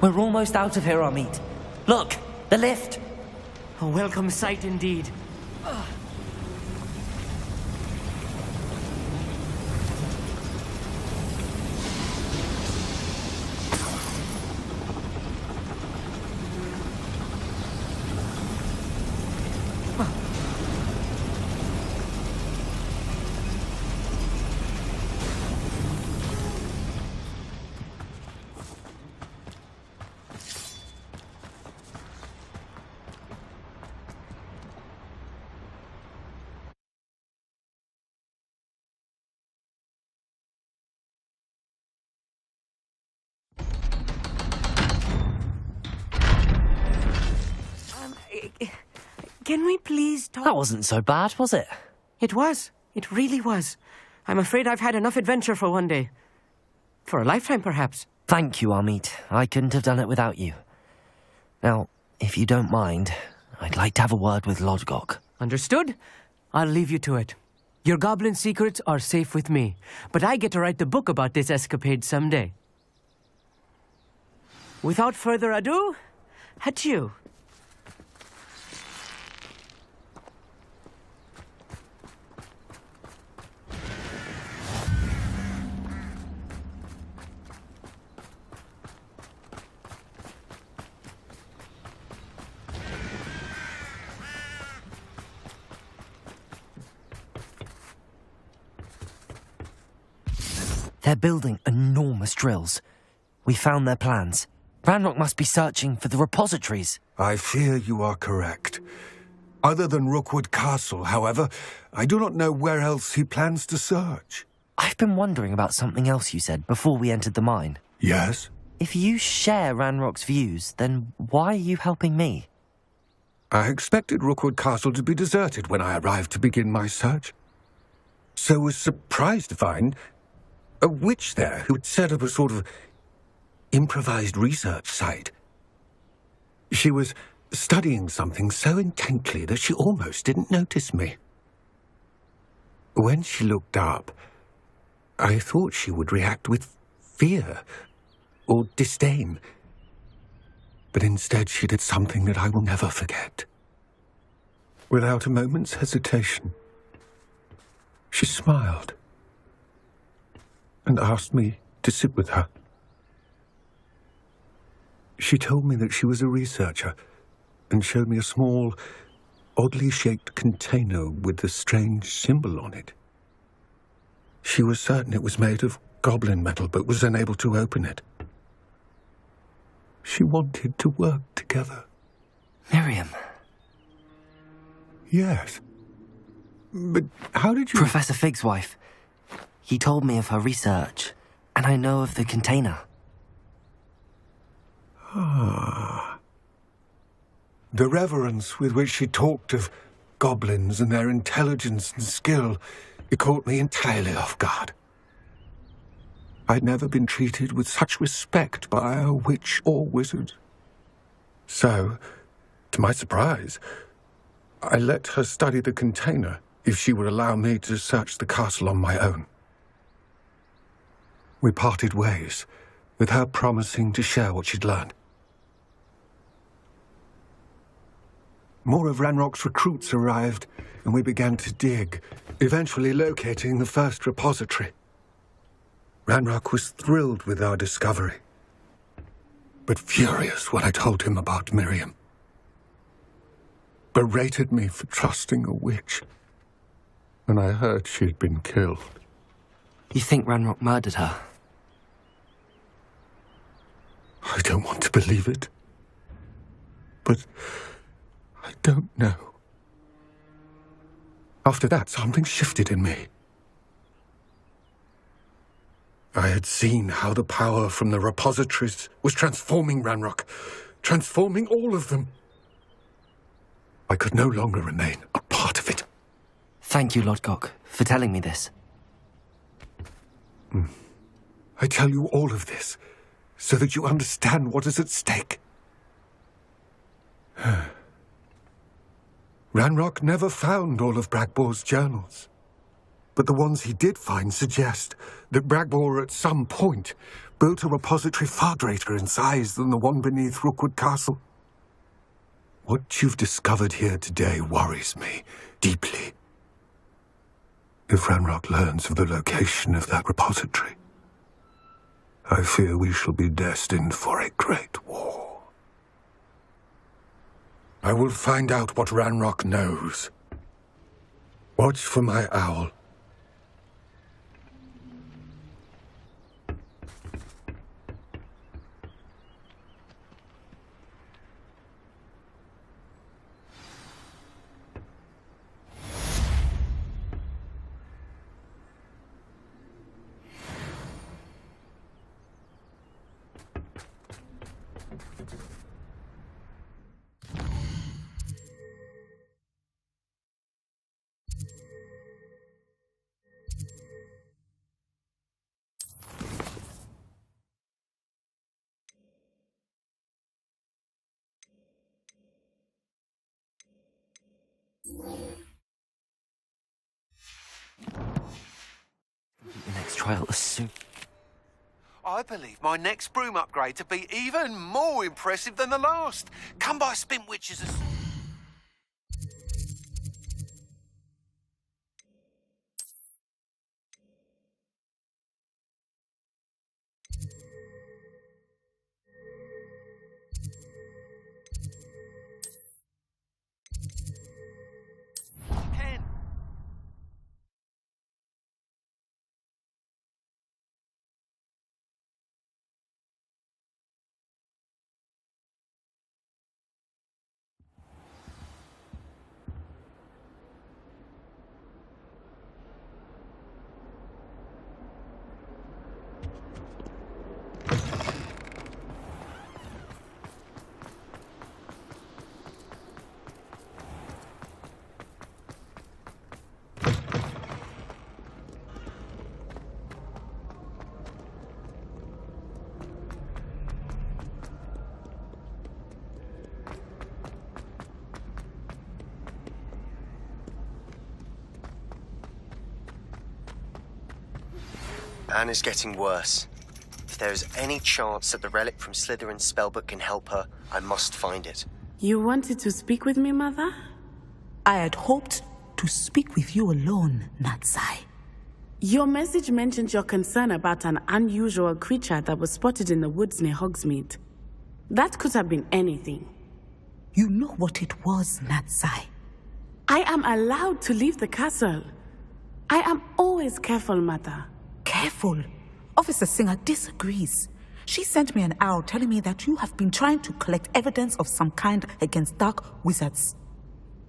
We're almost out of here, Amit. Look, the lift. A welcome sight indeed. Can we please talk? That wasn't so bad, was it? It was. It really was. I'm afraid I've had enough adventure for one day. For a lifetime, perhaps. Thank you, Amit. I couldn't have done it without you. Now, if you don't mind, I'd like to have a word with Lodgok. Understood? I'll leave you to it. Your goblin secrets are safe with me, but I get to write the book about this escapade someday. Without further ado, adieu. They're building enormous drills. We found their plans. Ranrock must be searching for the repositories. I fear you are correct. Other than Rookwood Castle, however, I do not know where else he plans to search. I've been wondering about something else you said before we entered the mine. Yes? If you share Ranrock's views, then why are you helping me? I expected Rookwood Castle to be deserted when I arrived to begin my search. So was surprised to find a witch there who had set up a sort of improvised research site. She was studying something so intently that she almost didn't notice me. When she looked up, I thought she would react with fear or disdain. But instead she did something that I will never forget. Without a moment's hesitation, she smiled and asked me to sit with her. She told me that she was a researcher and showed me a small, oddly shaped container with a strange symbol on it. She was certain it was made of goblin metal, but was unable to open it. She wanted to work together. Miriam. Yes. But how did you... Professor Fig's wife. He told me of her research, and I know of the container. Ah. The reverence with which she talked of goblins and their intelligence and skill, it caught me entirely off guard. I'd never been treated with such respect by a witch or wizard. So, to my surprise, I let her study the container if she would allow me to search the castle on my own. We parted ways, with her promising to share what she'd learned. More of Ranrock's recruits arrived, and we began to dig, eventually locating the first repository. Ranrock was thrilled with our discovery. but furious when I told him about Miriam. Berated me for trusting a witch when I heard she'd been killed. You think Ranrock murdered her? I don't want to believe it, but I don't know. After that, something shifted in me. I had seen how the power from the repositories was transforming Ranrock, transforming all of them. I could no longer remain a part of it. Thank you, Lodgok, for telling me this. I tell you all of this so that you understand what is at stake. Ranrock never found all of Bragbor's journals, but the ones he did find suggest that Bragbor at some point built a repository far greater in size than the one beneath Rookwood Castle. What you've discovered here today worries me deeply. If Ranrock learns of the location of that repository, I fear we shall be destined for a great war. I will find out what Ranrock knows. Watch for my owl. The next trial is soon. I believe my next broom upgrade to be even more impressive than the last. Come by Spin Witches as... Anne is getting worse. If there is any chance that the relic from Slytherin's spellbook can help her, I must find it. You wanted to speak with me, Mother? I had hoped to speak with you alone, Natsai. Your message mentioned your concern about an unusual creature that was spotted in the woods near Hogsmeade. That could have been anything. You know what it was, Natsai. I am allowed to leave the castle. I am always careful, Mother. Careful. Officer Singer disagrees. She sent me an owl telling me that you have been trying to collect evidence of some kind against dark wizards.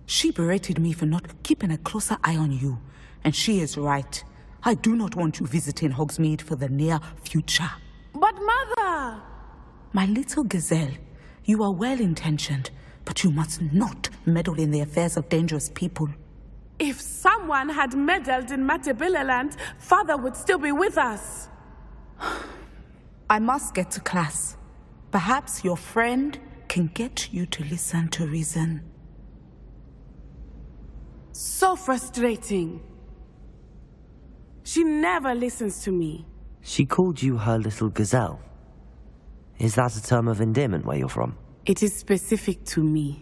She berated me for not keeping a closer eye on you, and she is right. I do not want you visiting Hogsmeade for the near future. But Mother! My little gazelle, you are well-intentioned, but you must not meddle in the affairs of dangerous people. If someone had meddled in Matabeleland, Father would still be with us. I must get to class. Perhaps your friend can get you to listen to reason. So frustrating. She never listens to me. She called you her little gazelle. Is that a term of endearment where you're from? It is specific to me.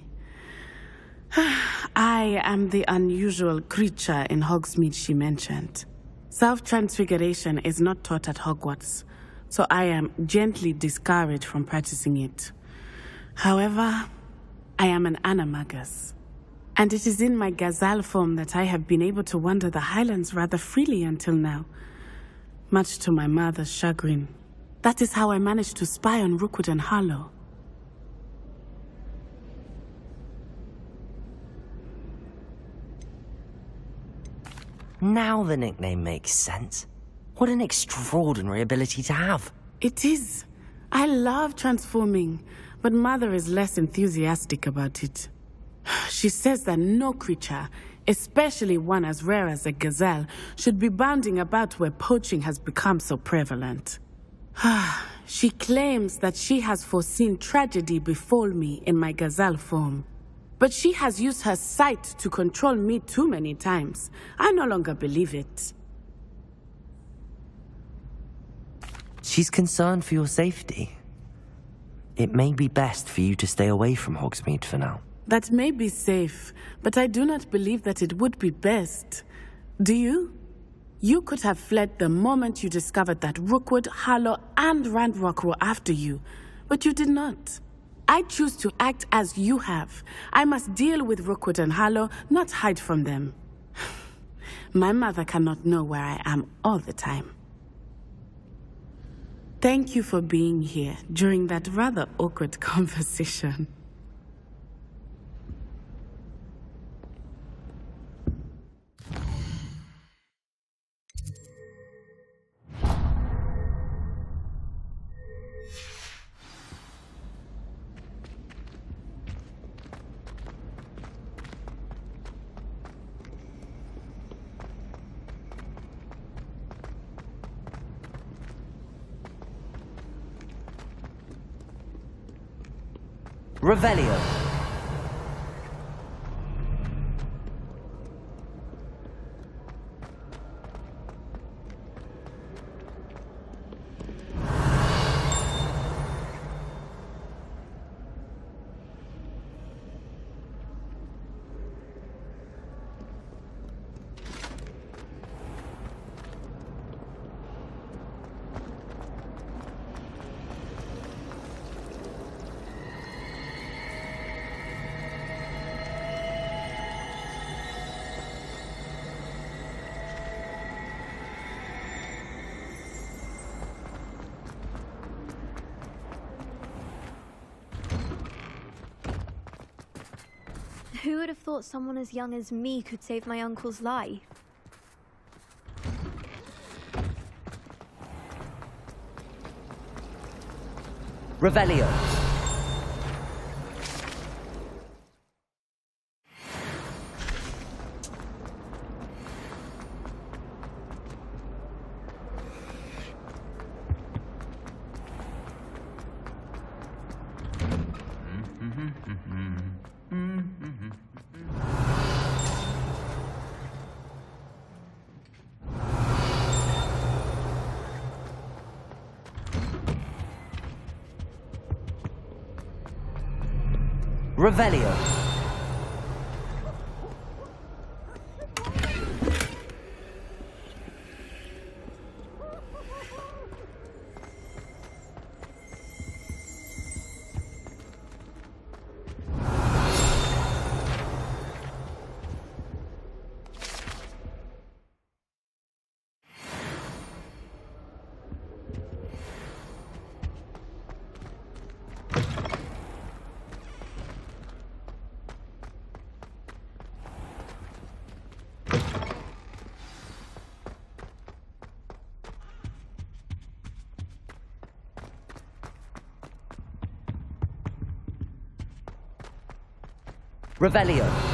I am the unusual creature in Hogsmeade she mentioned. Self-transfiguration is not taught at Hogwarts, so I am gently discouraged from practicing it. However, I am an animagus, and it is in my gazelle form that I have been able to wander the highlands rather freely until now, much to my mother's chagrin. That is how I managed to spy on Rookwood and Harlow. Now the nickname makes sense. What an extraordinary ability to have. It is. I love transforming, but Mother is less enthusiastic about it. She says that no creature, especially one as rare as a gazelle, should be bounding about where poaching has become so prevalent. She claims that she has foreseen tragedy befall me in my gazelle form. But she has used her sight to control me too many times. I no longer believe it. She's concerned for your safety. It may be best for you to stay away from Hogsmeade for now. That may be safe, but I do not believe that it would be best. Do you? You could have fled the moment you discovered that Rookwood, Harlow, and Ranrock were after you, but you did not. I choose to act as you have. I must deal with Rookwood and Harlow, not hide from them. My mother cannot know where I am all the time. Thank you for being here during that rather awkward conversation. Revelio. Who would have thought someone as young as me could save my uncle's life? Revelio. Revelio. Revelio.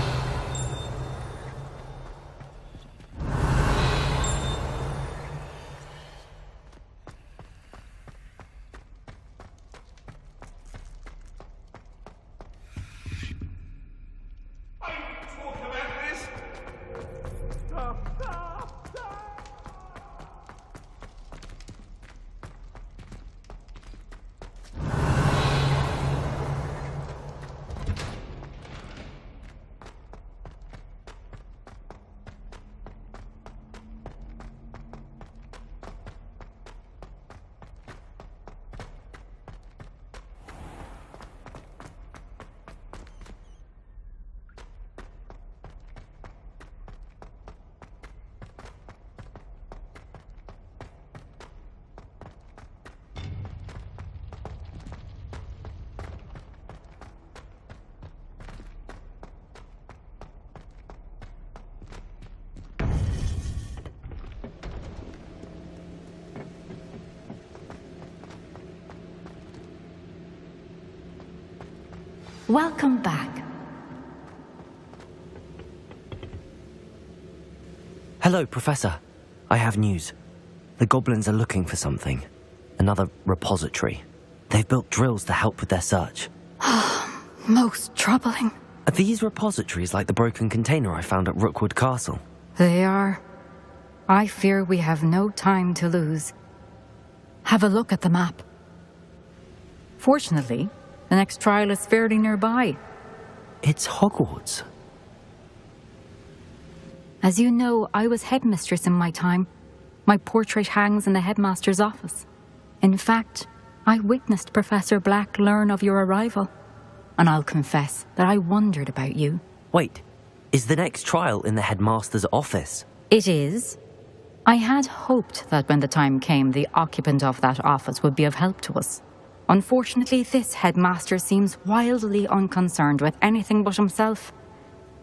Welcome back. Hello, Professor. I have news. The goblins are looking for something. Another repository. They've built drills to help with their search. Most troubling. Are these repositories like the broken container I found at Rookwood Castle? They are. I fear we have no time to lose. Have a look at the map. Fortunately, the next trial is fairly nearby. It's Hogwarts. As you know, I was headmistress in my time. My portrait hangs in the headmaster's office. In fact, I witnessed Professor Black learn of your arrival. And I'll confess that I wondered about you. Wait, is the next trial in the headmaster's office? It is. I had hoped that when the time came, the occupant of that office would be of help to us. Unfortunately, this headmaster seems wildly unconcerned with anything but himself.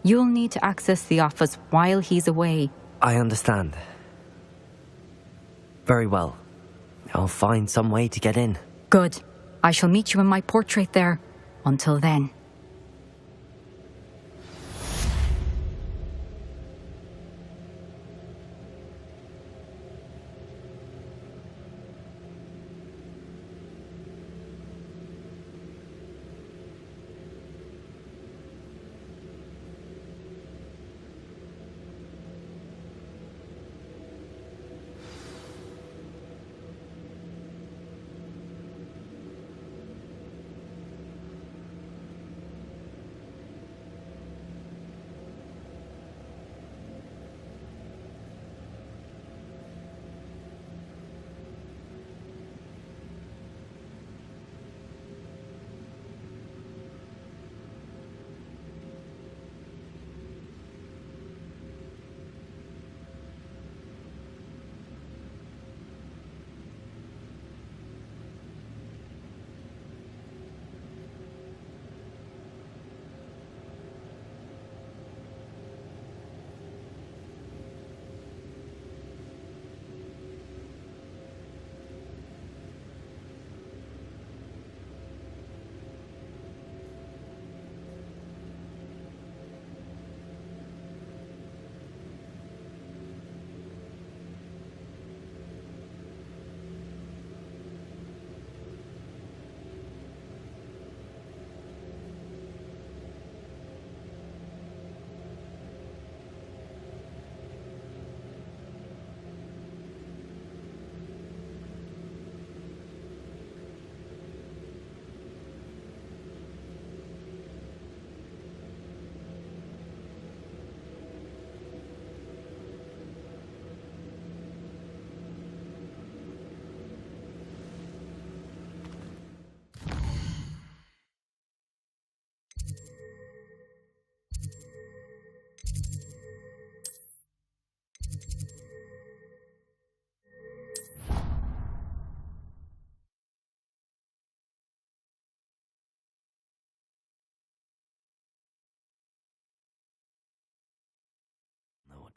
You'll need to access the office while he's away. I understand. Very well. I'll find some way to get in. Good. I shall meet you in my portrait there. Until then.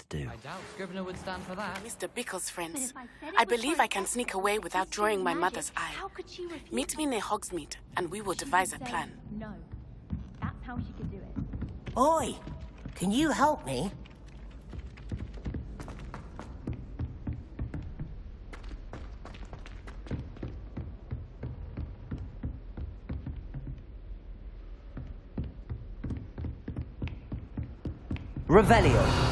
Do. I doubt Scrivener would stand for that. Mr. Bickle's friends. I believe I can sneak away without drawing my mother's eye. Meet me near Hogsmeade, and we will devise a plan. No. That's how she could do it. Oi! Can you help me? Revelio.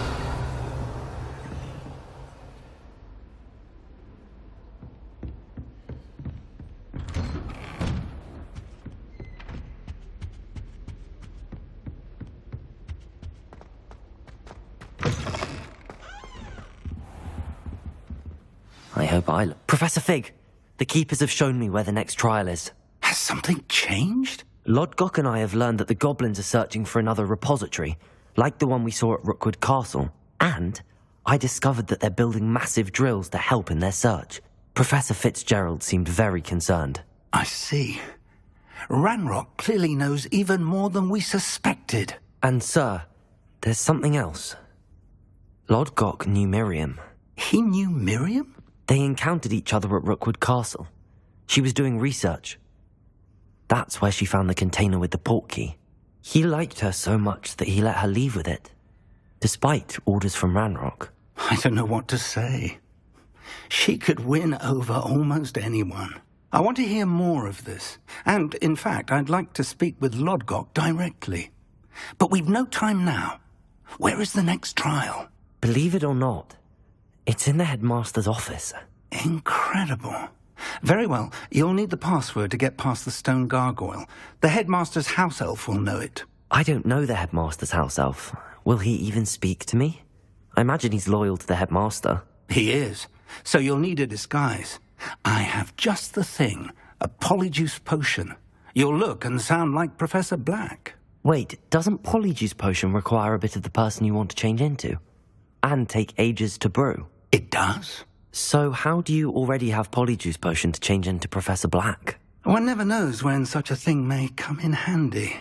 I hope I look... Professor Fig, the Keepers have shown me where the next trial is. Has something changed? Lodgok and I have learned that the goblins are searching for another repository, like the one we saw at Rookwood Castle. And I discovered that they're building massive drills to help in their search. Professor Fitzgerald seemed very concerned. I see. Ranrock clearly knows even more than we suspected. And, sir, there's something else. Lodgok knew Miriam. He knew Miriam? They encountered each other at Rookwood Castle. She was doing research. That's where she found the container with the portkey. He liked her so much that he let her leave with it, despite orders from Ranrock. I don't know what to say. She could win over almost anyone. I want to hear more of this. And, in fact, I'd like to speak with Lodgok directly. But we've no time now. Where is the next trial? Believe it or not, it's in the headmaster's office. Incredible. Very well. You'll need the password to get past the stone gargoyle. The headmaster's house elf will know it. I don't know the headmaster's house elf. Will he even speak to me? I imagine he's loyal to the headmaster. He is. So you'll need a disguise. I have just the thing. A polyjuice potion. You'll look and sound like Professor Black. Wait, doesn't polyjuice potion require a bit of the person you want to change into? And take ages to brew? It does. So how do you already have polyjuice potion to change into Professor Black? One never knows when such a thing may come in handy.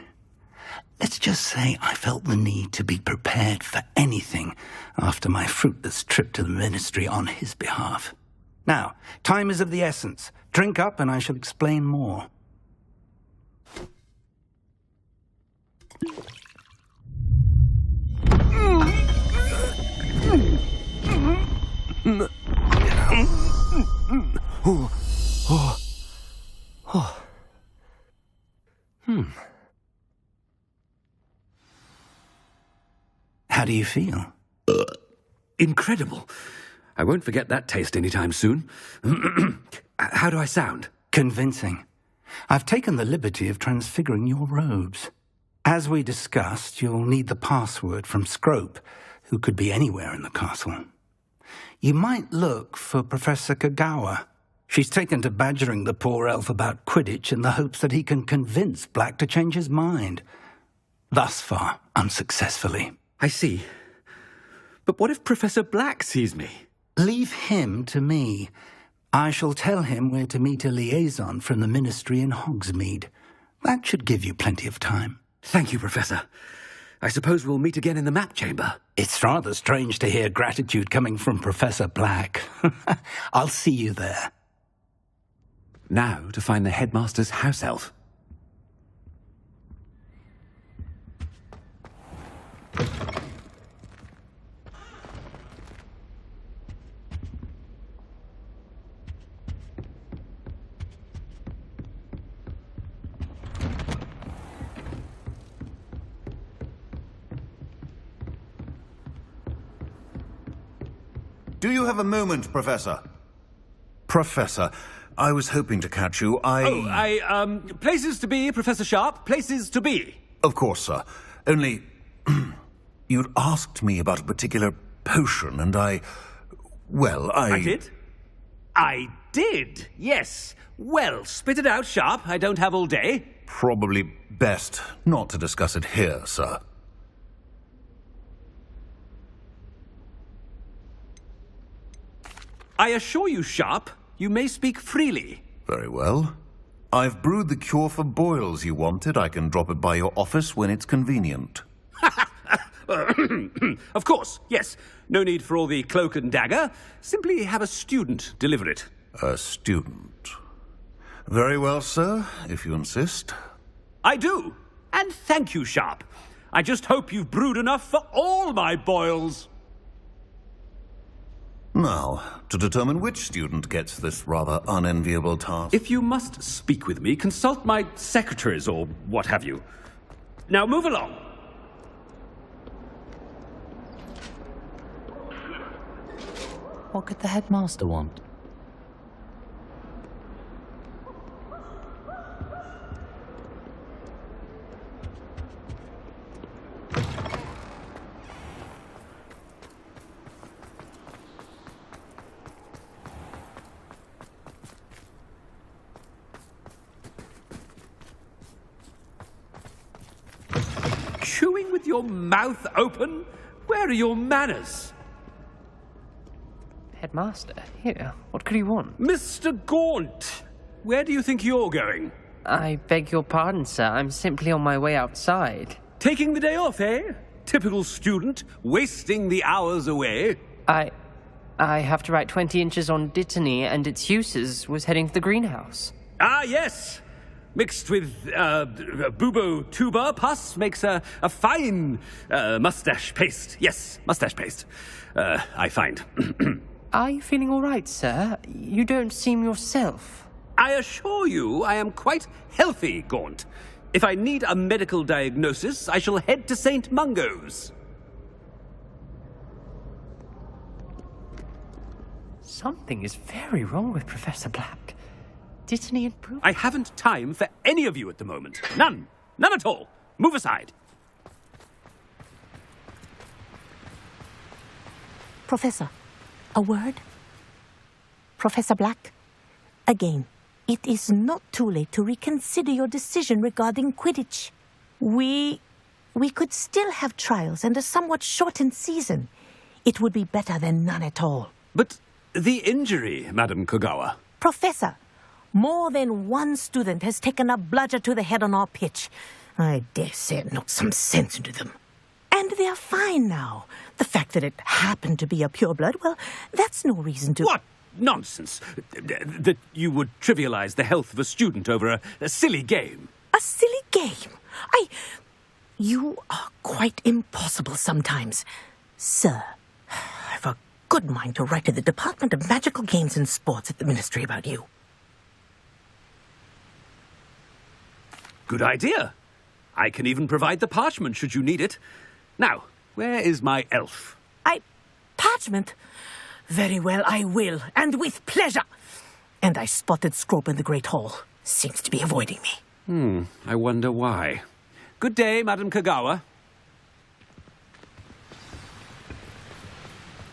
Let's just say I felt the need to be prepared for anything after my fruitless trip to the ministry on his behalf. Now, time is of the essence. Drink up and I shall explain more. How do you feel? Incredible. I won't forget that taste anytime soon. How do I sound? Convincing. I've taken the liberty of transfiguring your robes. As we discussed, you'll need the password from Scrope, who could be anywhere in the castle. You might look for Professor Kagawa. She's taken to badgering the poor elf about Quidditch in the hopes that he can convince Black to change his mind. Thus far, unsuccessfully. I see. But what if Professor Black sees me? Leave him to me. I shall tell him where to meet a liaison from the ministry in Hogsmeade. That should give you plenty of time. Thank you, Professor. I suppose we'll meet again in the map chamber. It's rather strange to hear gratitude coming from Professor Black. I'll see you there. Now to find the headmaster's house elf. Do you have a moment, Professor? Professor, I was hoping to catch you. Places to be, Professor Sharp. Places to be. Of course, sir. Only, you'd asked me about a particular potion, and I did? I did, yes. Well, spit it out, Sharp. I don't have all day. Probably best not to discuss it here, sir. I assure you, Sharp, you may speak freely. Very well. I've brewed the cure for boils you wanted. I can drop it by your office when it's convenient. Of course, yes. No need for all the cloak and dagger. Simply have a student deliver it. A student. Very well, sir, if you insist. I do. And thank you, Sharp. I just hope you've brewed enough for all my boils. Now, to determine which student gets this rather unenviable task. If you must speak with me, consult my secretaries or what have you. Now move along. What could the headmaster want? Chewing with your mouth open? Where are your manners? Headmaster, here. What could he want? Mr. Gaunt, where do you think you're going? I beg your pardon, sir. I'm simply on my way outside. Taking the day off, eh? Typical student, wasting the hours away. I have to write 20 inches on Dittany and its uses. Was heading to the greenhouse. Ah, yes. mixed with bubo tuber pus makes a fine mustache paste. Yes, mustache paste. I find. Are you feeling all right, sir? You don't seem yourself. I assure you I am quite healthy, Gaunt. If I need a medical diagnosis, I shall head to St. Mungo's. Something is very wrong with Professor Black. Didn't he improve? I haven't time for any of you at the moment. None. None at all. Move aside. Professor, a word? Professor Black, again, it is not too late to reconsider your decision regarding Quidditch. We could still have trials and a somewhat shortened season. It would be better than none at all. But the injury, Madam Kogawa. Professor, more than one student has taken a bludger to the head on our pitch. I dare say it knocked some sense into them. And they're fine now. The fact that it happened to be a pureblood, well, that's no reason to... What nonsense! That you would trivialize the health of a student over a silly game. A silly game? You are quite impossible sometimes. Sir, I've a good mind to write to the Department of Magical Games and Sports at the Ministry about you. Good idea. I can even provide the parchment should you need it. Now, where is my elf? Parchment? Very well, I will, and with pleasure. And I spotted Scrope in the Great Hall. Seems to be avoiding me. I wonder why. Good day, Madam Kogawa.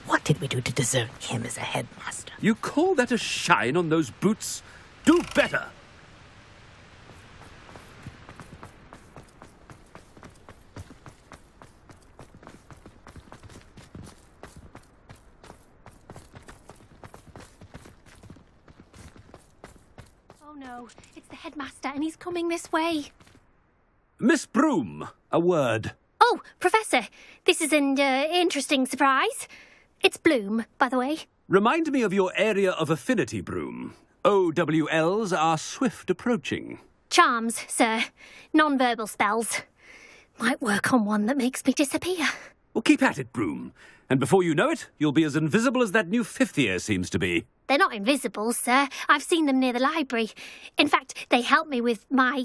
What did we do to deserve him as a headmaster? You call that a shine on those boots? Do better! Oh no, it's the headmaster and he's coming this way. Miss Broom, a word. Oh, Professor, this is an interesting surprise. It's Bloom, by the way. Remind me of your area of affinity, Broom. OWLs are swift approaching. Charms, sir. Non-verbal spells. Might work on one that makes me disappear. Well, keep at it, Broom. And before you know it, you'll be as invisible as that new fifth year seems to be. They're not invisible, sir. I've seen them near the library. In fact, they help me with my,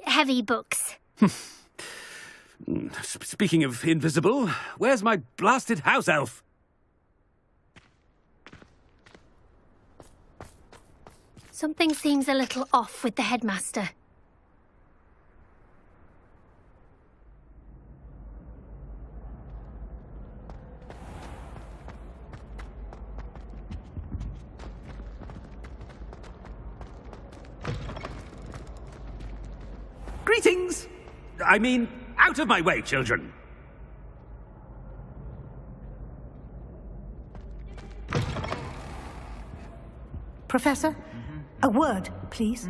heavy books. Speaking of invisible, where's my blasted house elf? Something seems a little off with the headmaster. Greetings! I mean, out of my way, children! Professor, a word, please.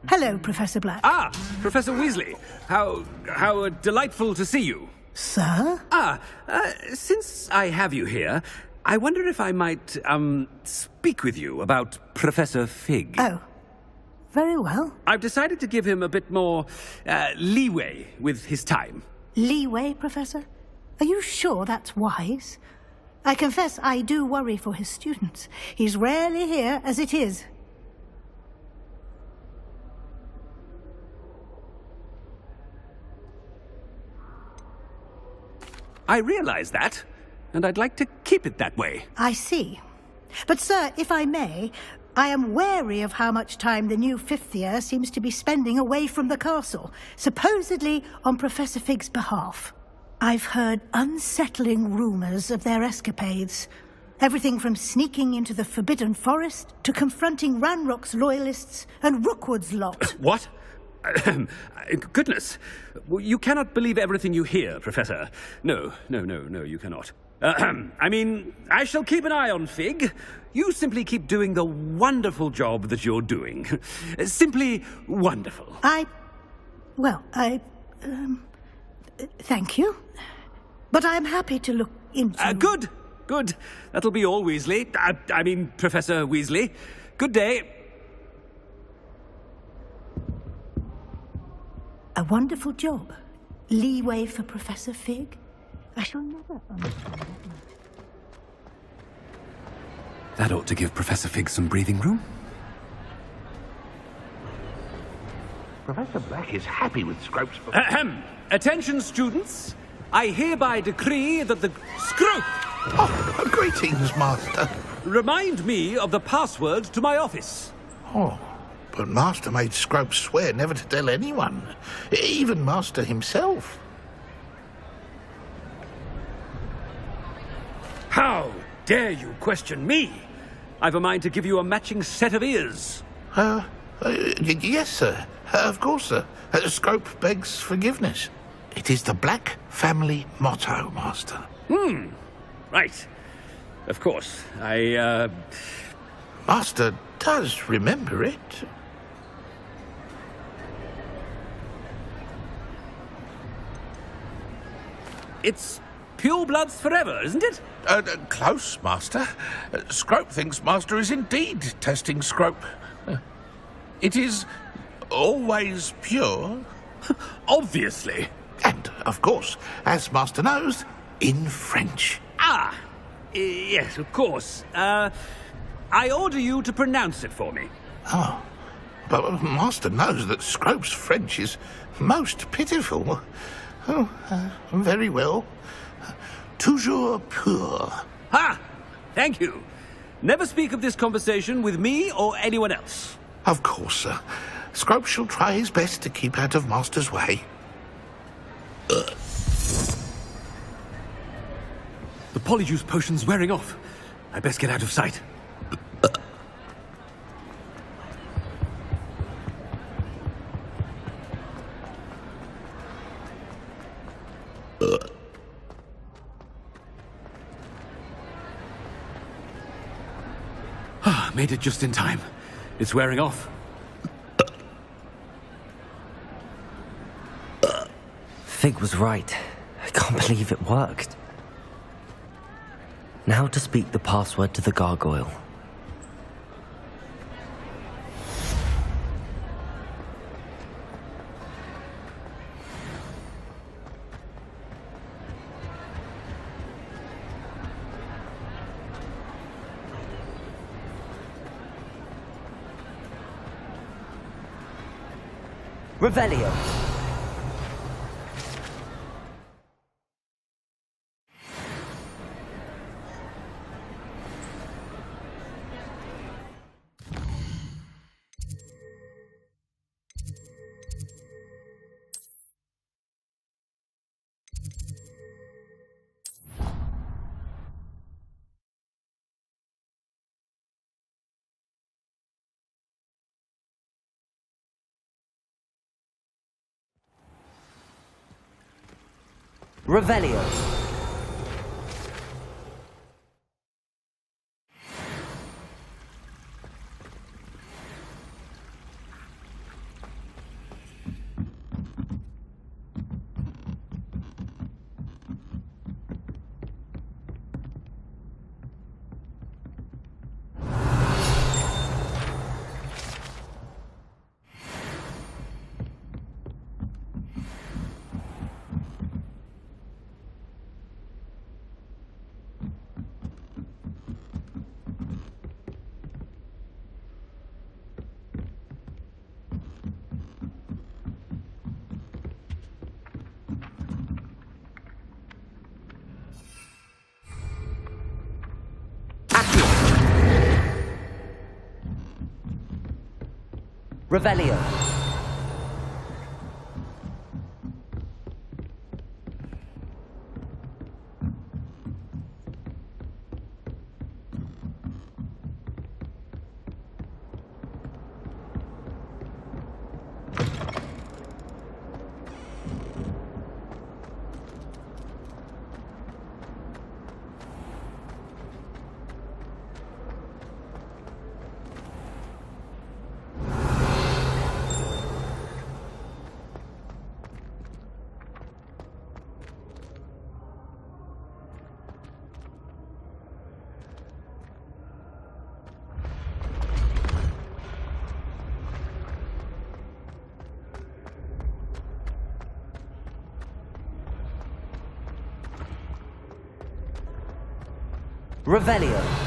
Hello, Professor Black. Ah, Professor Weasley. How delightful to see you. Sir? Since I have you here, I wonder if I might, speak with you about Professor Fig. Oh, very well. I've decided to give him a bit more, leeway with his time. Leeway, Professor? Are you sure that's wise? I confess I do worry for his students. He's rarely here as it is. I realize that, and I'd like to keep it that way. I see. But, sir, if I may, I am wary of how much time the new fifth year seems to be spending away from the castle, supposedly on Professor Fig's behalf. I've heard unsettling rumours of their escapades. Everything from sneaking into the Forbidden Forest to confronting Ranrock's loyalists and Rookwood's lot. What? Goodness. You cannot believe everything you hear, Professor. No, you cannot. I mean, I shall keep an eye on Fig. You simply keep doing the wonderful job that you're doing. Simply wonderful. Thank you. But I'm happy to look into... Good. That'll be all, Weasley. I mean, Professor Weasley. Good day. A wonderful job. Leeway for Professor Fig. I shall never understand that. That ought to give Professor Fig some breathing room. Professor Black is happy with Scrope's... Ahem! Attention, students! I hereby decree that the... Scrope! Oh, greetings, Master. Remind me of the password to my office. Oh, but Master made Scrope swear never to tell anyone, even Master himself. How dare you question me? I've a mind to give you a matching set of ears. Yes, sir. Of course, sir. Scrope begs forgiveness. It is the Black family motto, Master. Right. Of course. Master does remember it. It's pure bloods forever, isn't it? Close, Master. Scrope thinks Master is indeed testing Scrope. It is always pure. Obviously. And, of course, as Master knows, in French. Ah! Yes, of course. I order you to pronounce it for me. Oh, but Master knows that Scrope's French is most pitiful. Oh, very well. Toujours pur. Ha! Thank you. Never speak of this conversation with me or anyone else. Of course, sir. Scrope shall try his best to keep out of Master's way. The polyjuice potion's wearing off. I best get out of sight. Made it just in time. It's wearing off. Fig was right. I can't believe it worked. Now to speak the password to the gargoyle. Revelio. Revelio. Revelio. Revelio.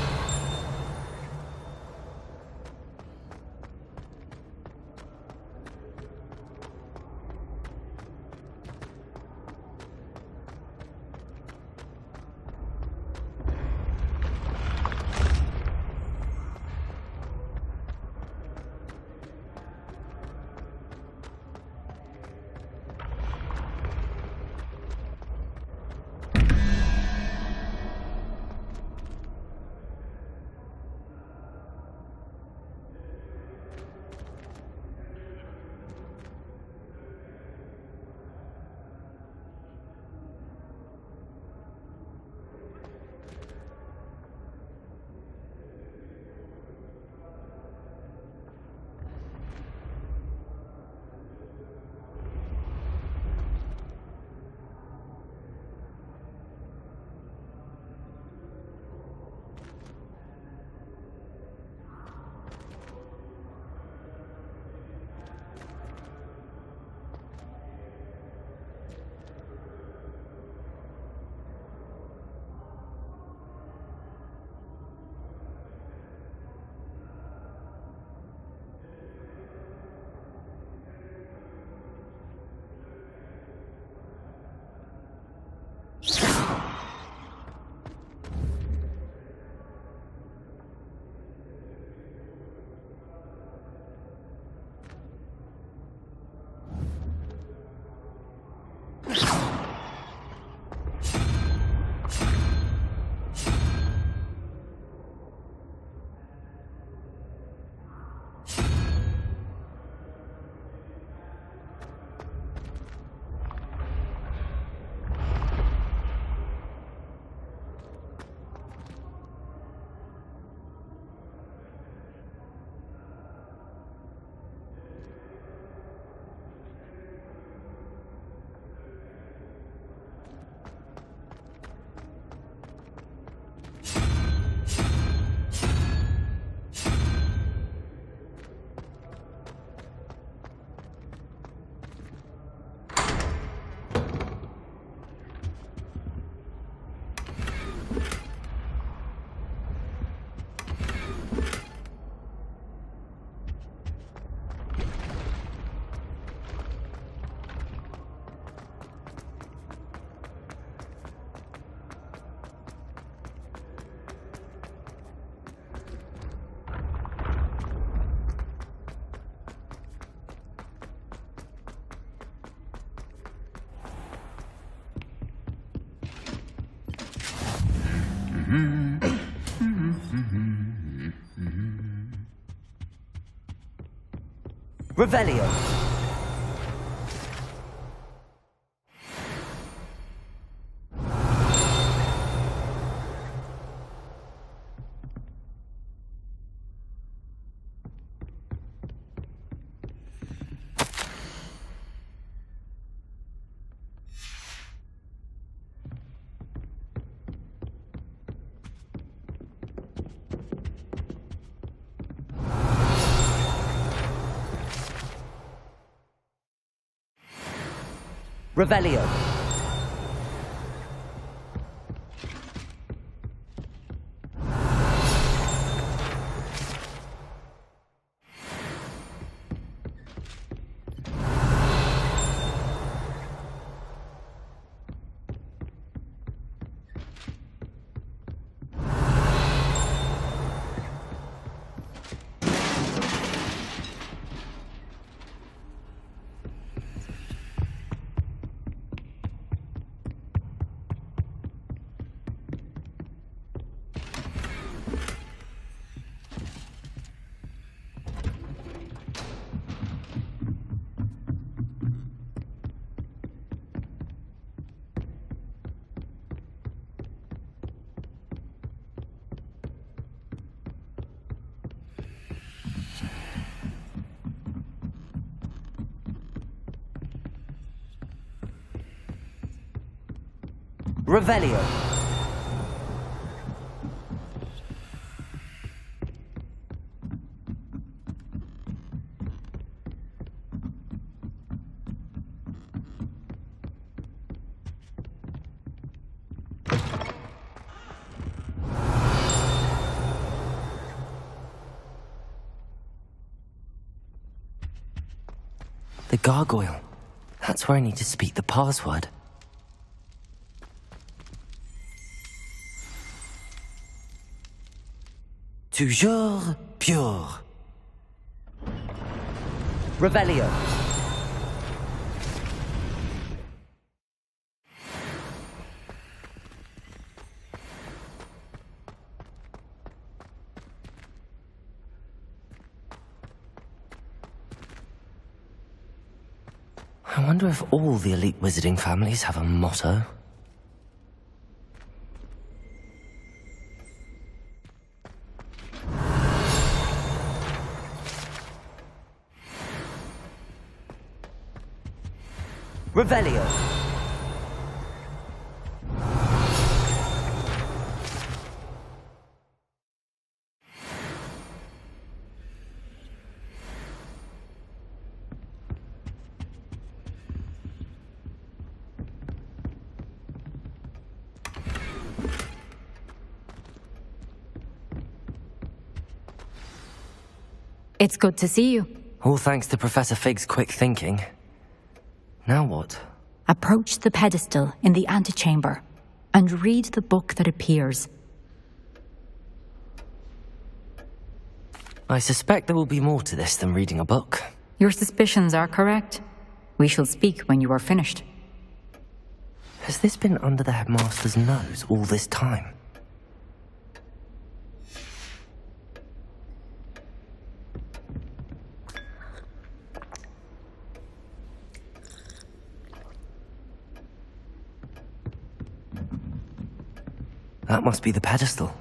Revelio. Revelio. Revelio. The gargoyle. That's where I need to speak the password. Toujours pure. Revelio. I wonder if all the elite wizarding families have a motto. Revelio. It's good to see you. All thanks to Professor Fig's quick thinking. Now what? Approach the pedestal in the antechamber and read the book that appears. I suspect there will be more to this than reading a book. Your suspicions are correct. We shall speak when you are finished. Has this been under the headmaster's nose all this time? That must be the pedestal.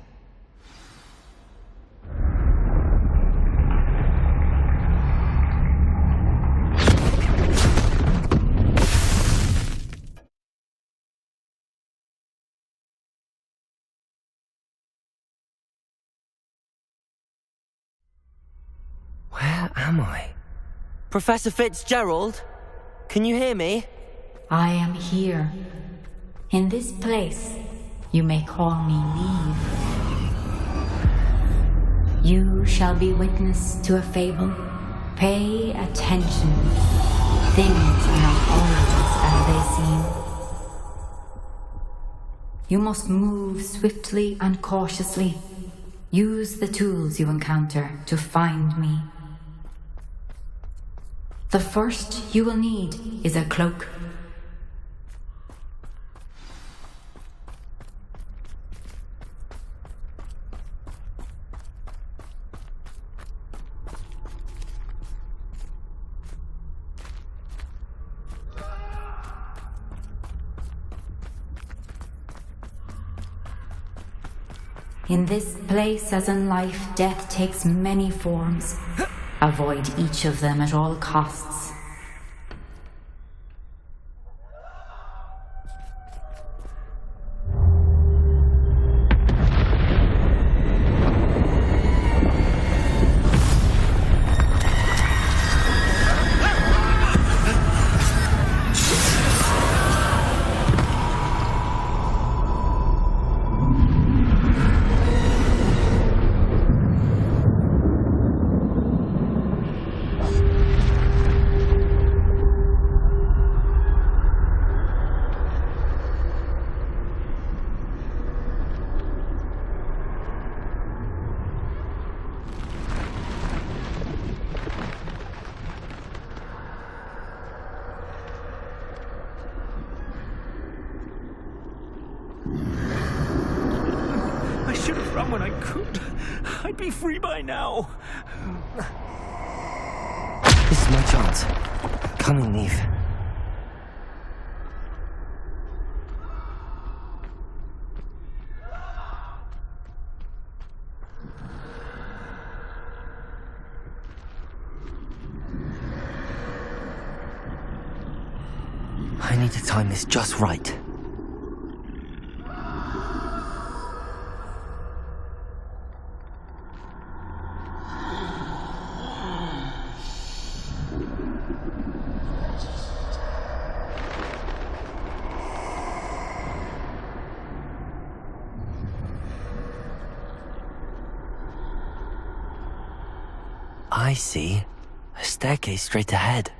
Where am I? Professor Fitzgerald? Can you hear me? I am here. In this place, you may call me Neve. You shall be witness to a fable. Pay attention. Things are not always as they seem. You must move swiftly and cautiously. Use the tools you encounter to find me. The first you will need is a cloak. In this place, as in life, death takes many forms. Avoid each of them at all costs. When I could, I'd be free by now. This is my chance. Coming, Neve. I need to time this just right. I see. A staircase straight ahead.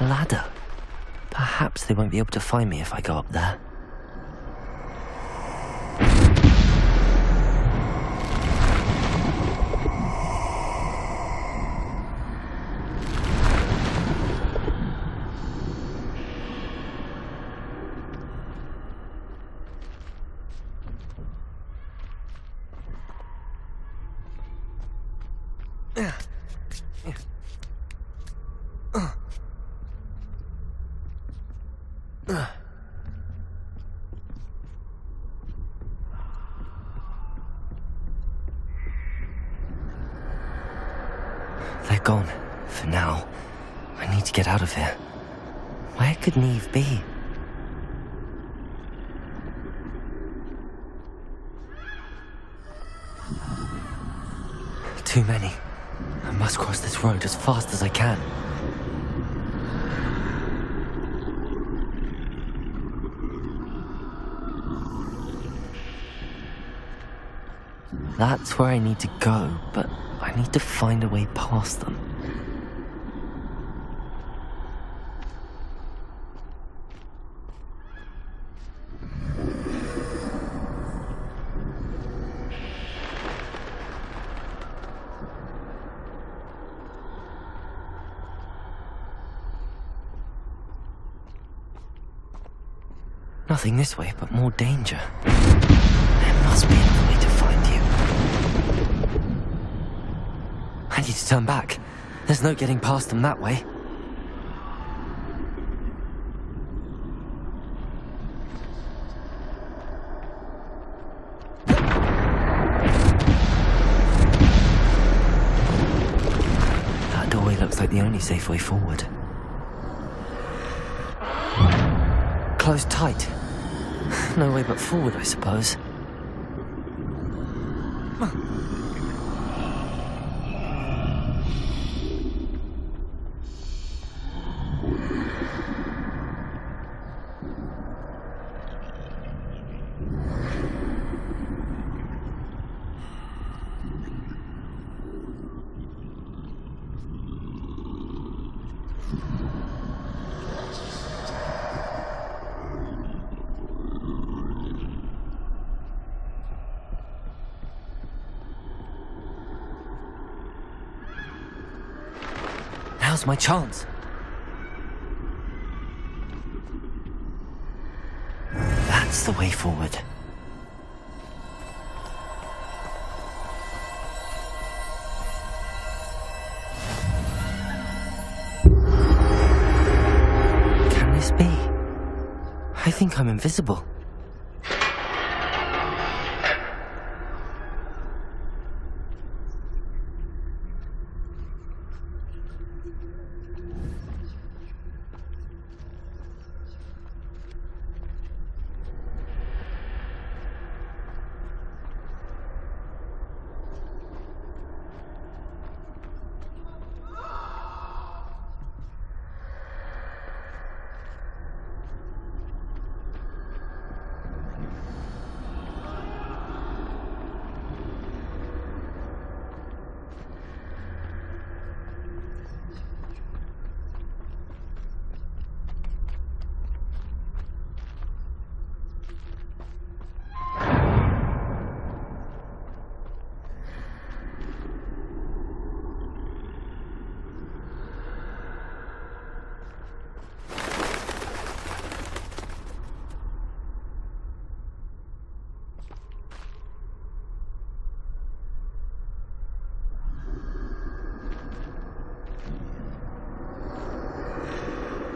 ladder. Perhaps they won't be able to find me if I go up there. They're gone, for now. I need to get out of here. Where could Neve be? Too many. I must cross this road as fast as I can. That's where I need to go, but I need to find a way past them. Nothing this way, but more danger. There must be another way to find you. I need to turn back. There's no getting past them that way. That doorway looks like the only safe way forward. Closed tight. No way but forward, I suppose. Now's my chance. That's the way forward. Can this be? I think I'm invisible.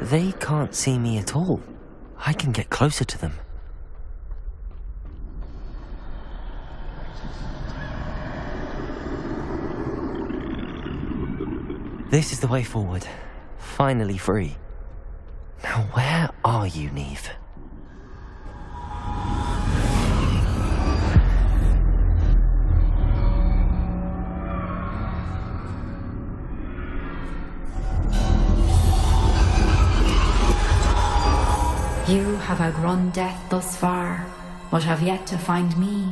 They can't see me at all. I can get closer to them. This is the way forward. Finally free. Now where are you, Neve? You have outrun death thus far, but have yet to find me.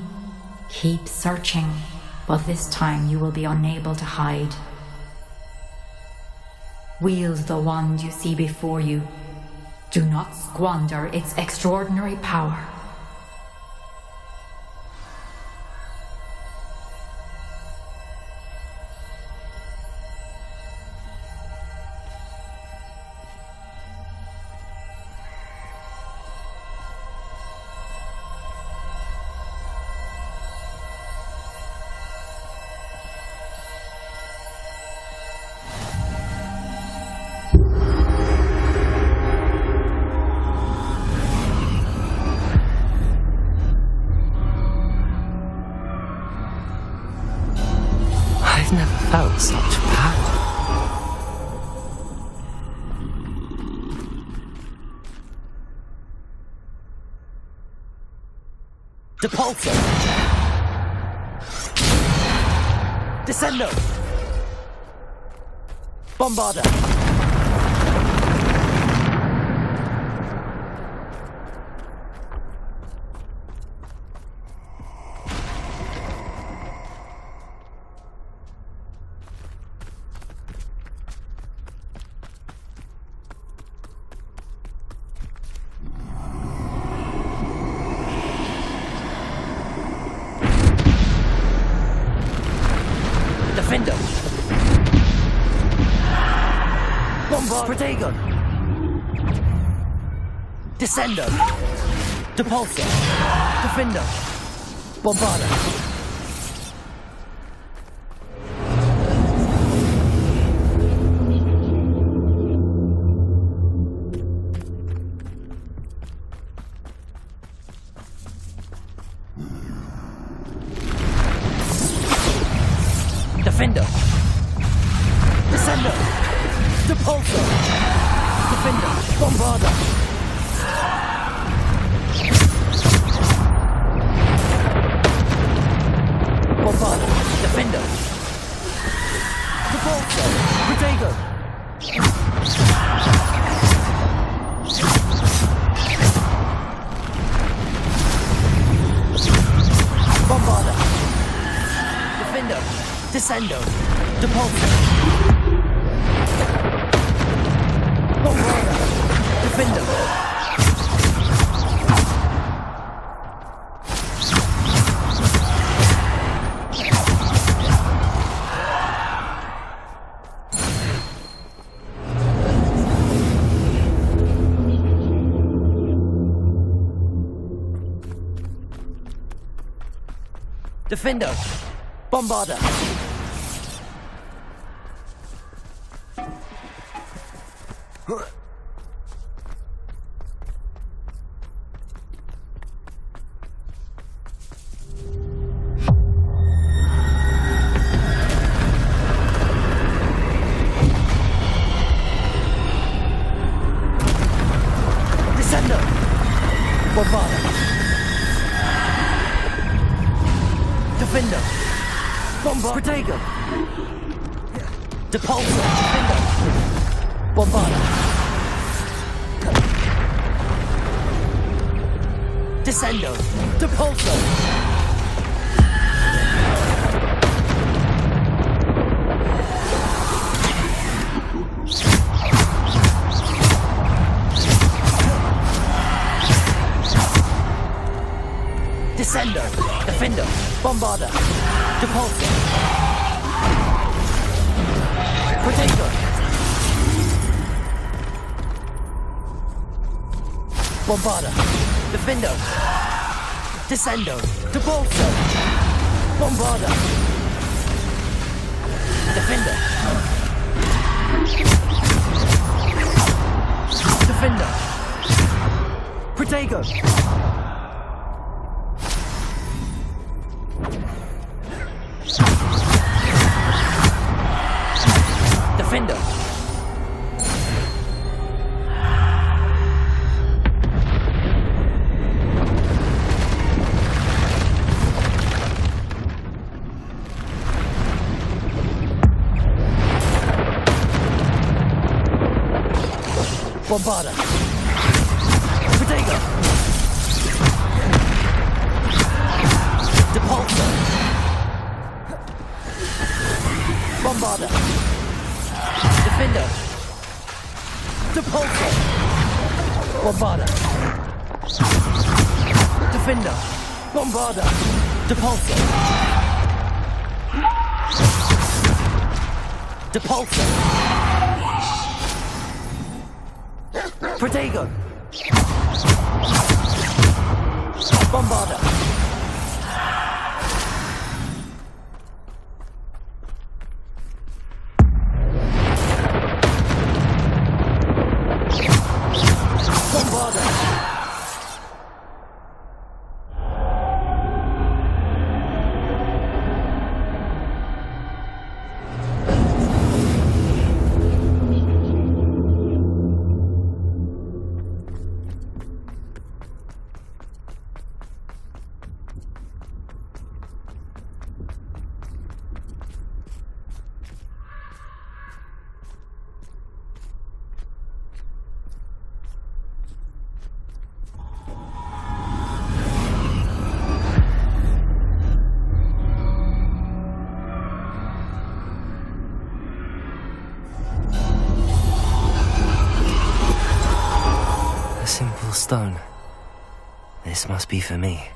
Keep searching, but this time you will be unable to hide. Wield the wand you see before you. Do not squander its extraordinary power. I've never felt such power. Depulso! Descendo! Bombarda! Defendo! Bombard! Protego! Descendo! Depulso! Defendo! Bombarda! Defendo! Descendo! Depulso! Defendo! Bombarda! Bombarda! Defendo! Depulso! Protego! Bombarda! Defendo! Descendo! Depulso! Bombarda! Defendo! Defendo! Bombarda! Descendo! Bombarda! Defendo! Bombarda! Protego! Depulso! Defendo! Bombarda! Descendo! Depulso! Descendo! Defendo! Bombarda! Depulso! Protego! Bombarda! Defendo! Descendo! Depulso! Bombarda! Defendo! Defendo! Protego! Defendo! Bombarda! Protego! Depulso! Bombarda! Defendo! Depulso! Bombarda! Defender! Bombarda! Depulso! Depulso! Protego! Bombarda! Stone. This must be for me.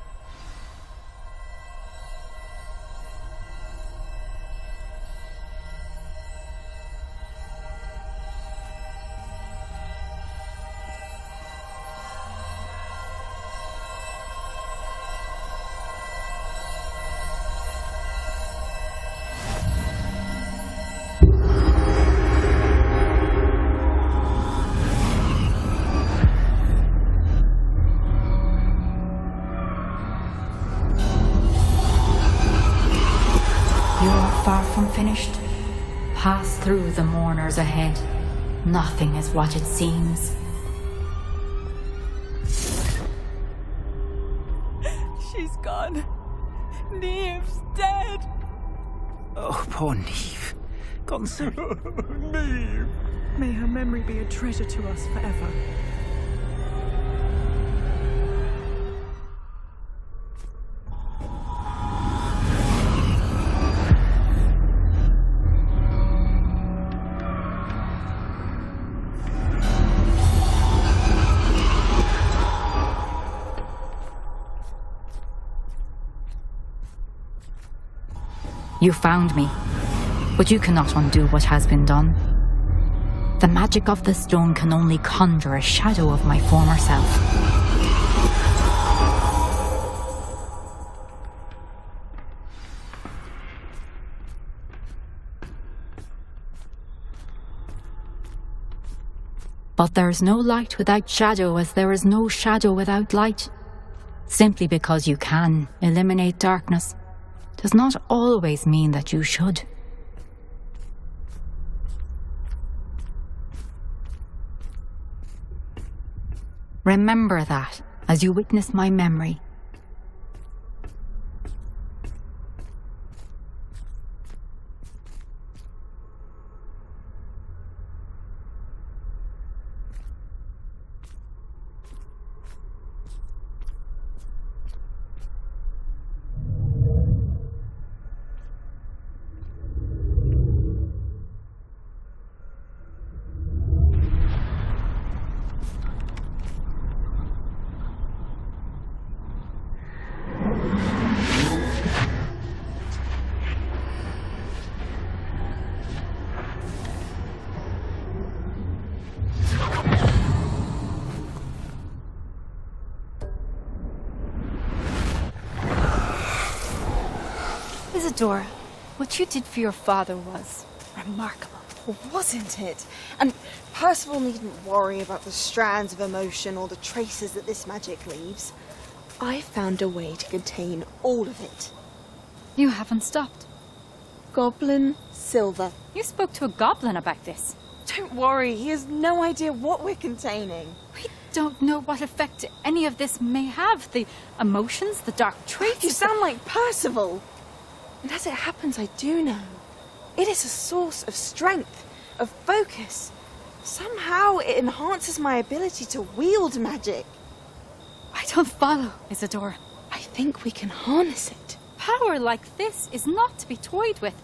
Far from finished. Pass through the mourners ahead. Nothing is what it seems. She's gone. Neve's dead. Oh, poor Neve. Gone so... Neve. May her memory be a treasure to us forever. You found me, but you cannot undo what has been done. The magic of the stone can only conjure a shadow of my former self. But there is no light without shadow, as there is no shadow without light. Simply because you can eliminate darkness does not always mean that you should. Remember that as you witness my memory. Isadora, what you did for your father was remarkable. Wasn't it? And Percival needn't worry about the strands of emotion or the traces that this magic leaves. I found a way to contain all of it. You haven't stopped. Goblin Silver. You spoke to a goblin about this. Don't worry, he has no idea what we're containing. We don't know what effect any of this may have. The emotions, the dark traits. You sound like Percival. And as it happens, I do know. It is a source of strength, of focus. Somehow it enhances my ability to wield magic. I don't follow, Isadora. I think we can harness it. Power like this is not to be toyed with.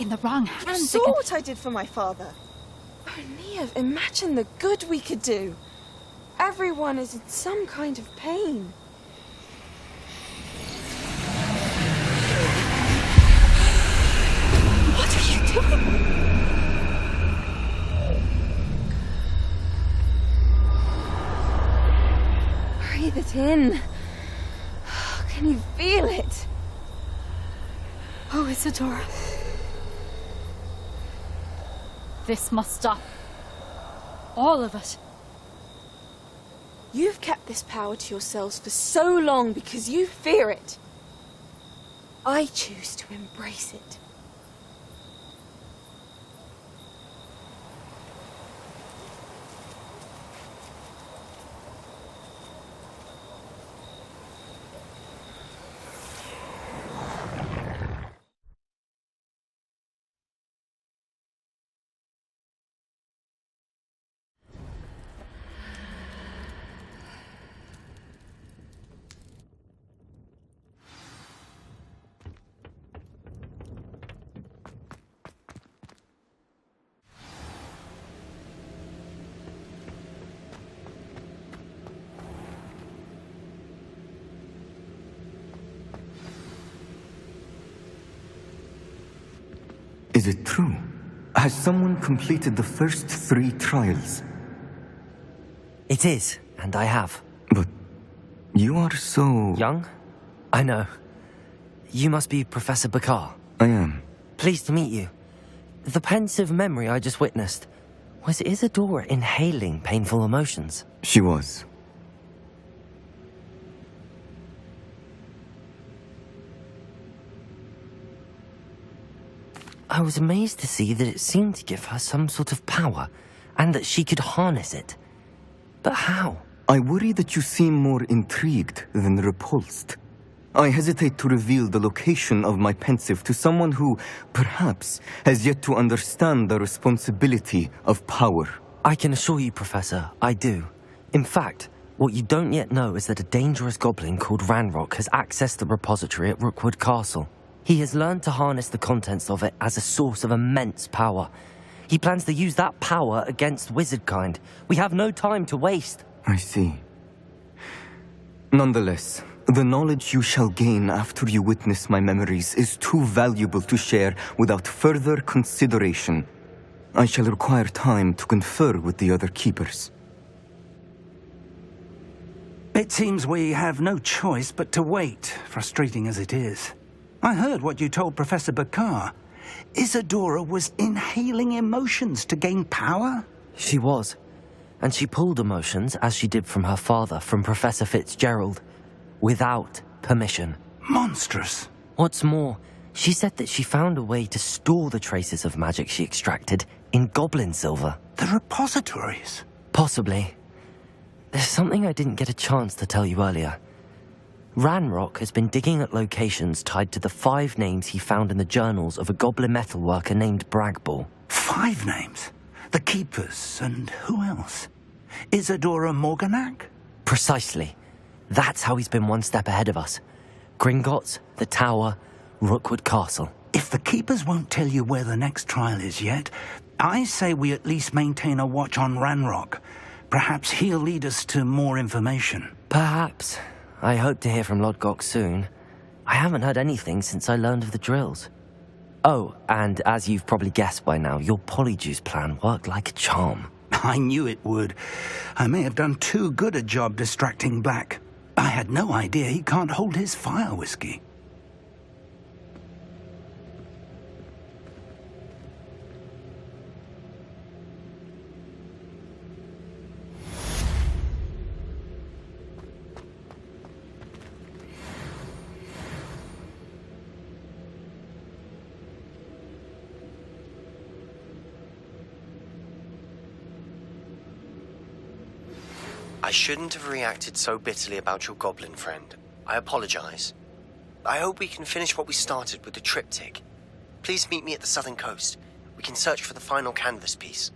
In the wrong hands. You saw what I did for my father. Oh, Neve, imagine the good we could do. Everyone is in some kind of pain. What are you doing? Breathe it in. Can you feel it? Oh, Isadora. This must stop. All of it. You've kept this power to yourselves for so long because you fear it. I choose to embrace it. Is it true? Has someone completed the first 3 trials? It is, and I have. But you are so... Young? I know. You must be Professor Bakar. I am. Pleased to meet you. The pensive memory I just witnessed, was Isadora inhaling painful emotions? She was. I was amazed to see that it seemed to give her some sort of power, and that she could harness it. But how? I worry that you seem more intrigued than repulsed. I hesitate to reveal the location of my pensive to someone who, perhaps, has yet to understand the responsibility of power. I can assure you, Professor, I do. In fact, what you don't yet know is that a dangerous goblin called Ranrock has accessed the repository at Rookwood Castle. He has learned to harness the contents of it as a source of immense power. He plans to use that power against wizardkind. We have no time to waste. I see. Nonetheless, the knowledge you shall gain after you witness my memories is too valuable to share without further consideration. I shall require time to confer with the other keepers. It seems we have no choice but to wait, frustrating as it is. I heard what you told Professor Bakar. Isadora was inhaling emotions to gain power? She was. And she pulled emotions, as she did from her father, from Professor Fitzgerald, without permission. Monstrous. What's more, she said that she found a way to store the traces of magic she extracted in goblin silver. The repositories? Possibly. There's something I didn't get a chance to tell you earlier. Ranrock has been digging at locations tied to the 5 names he found in the journals of a goblin metalworker named Bragball. 5 names? The Keepers, and who else? Isadora Morganac? Precisely. That's how he's been one step ahead of us. Gringotts, the Tower, Rookwood Castle. If the Keepers won't tell you where the next trial is yet, I say we at least maintain a watch on Ranrock. Perhaps he'll lead us to more information. Perhaps. I hope to hear from Lodgok soon. I haven't heard anything since I learned of the drills. Oh, and as you've probably guessed by now, your polyjuice plan worked like a charm. I knew it would. I may have done too good a job distracting Black. I had no idea he can't hold his fire whiskey. I shouldn't have reacted so bitterly about your goblin friend. I apologize. I hope we can finish what we started with the triptych. Please meet me at the southern coast. We can search for the final canvas piece.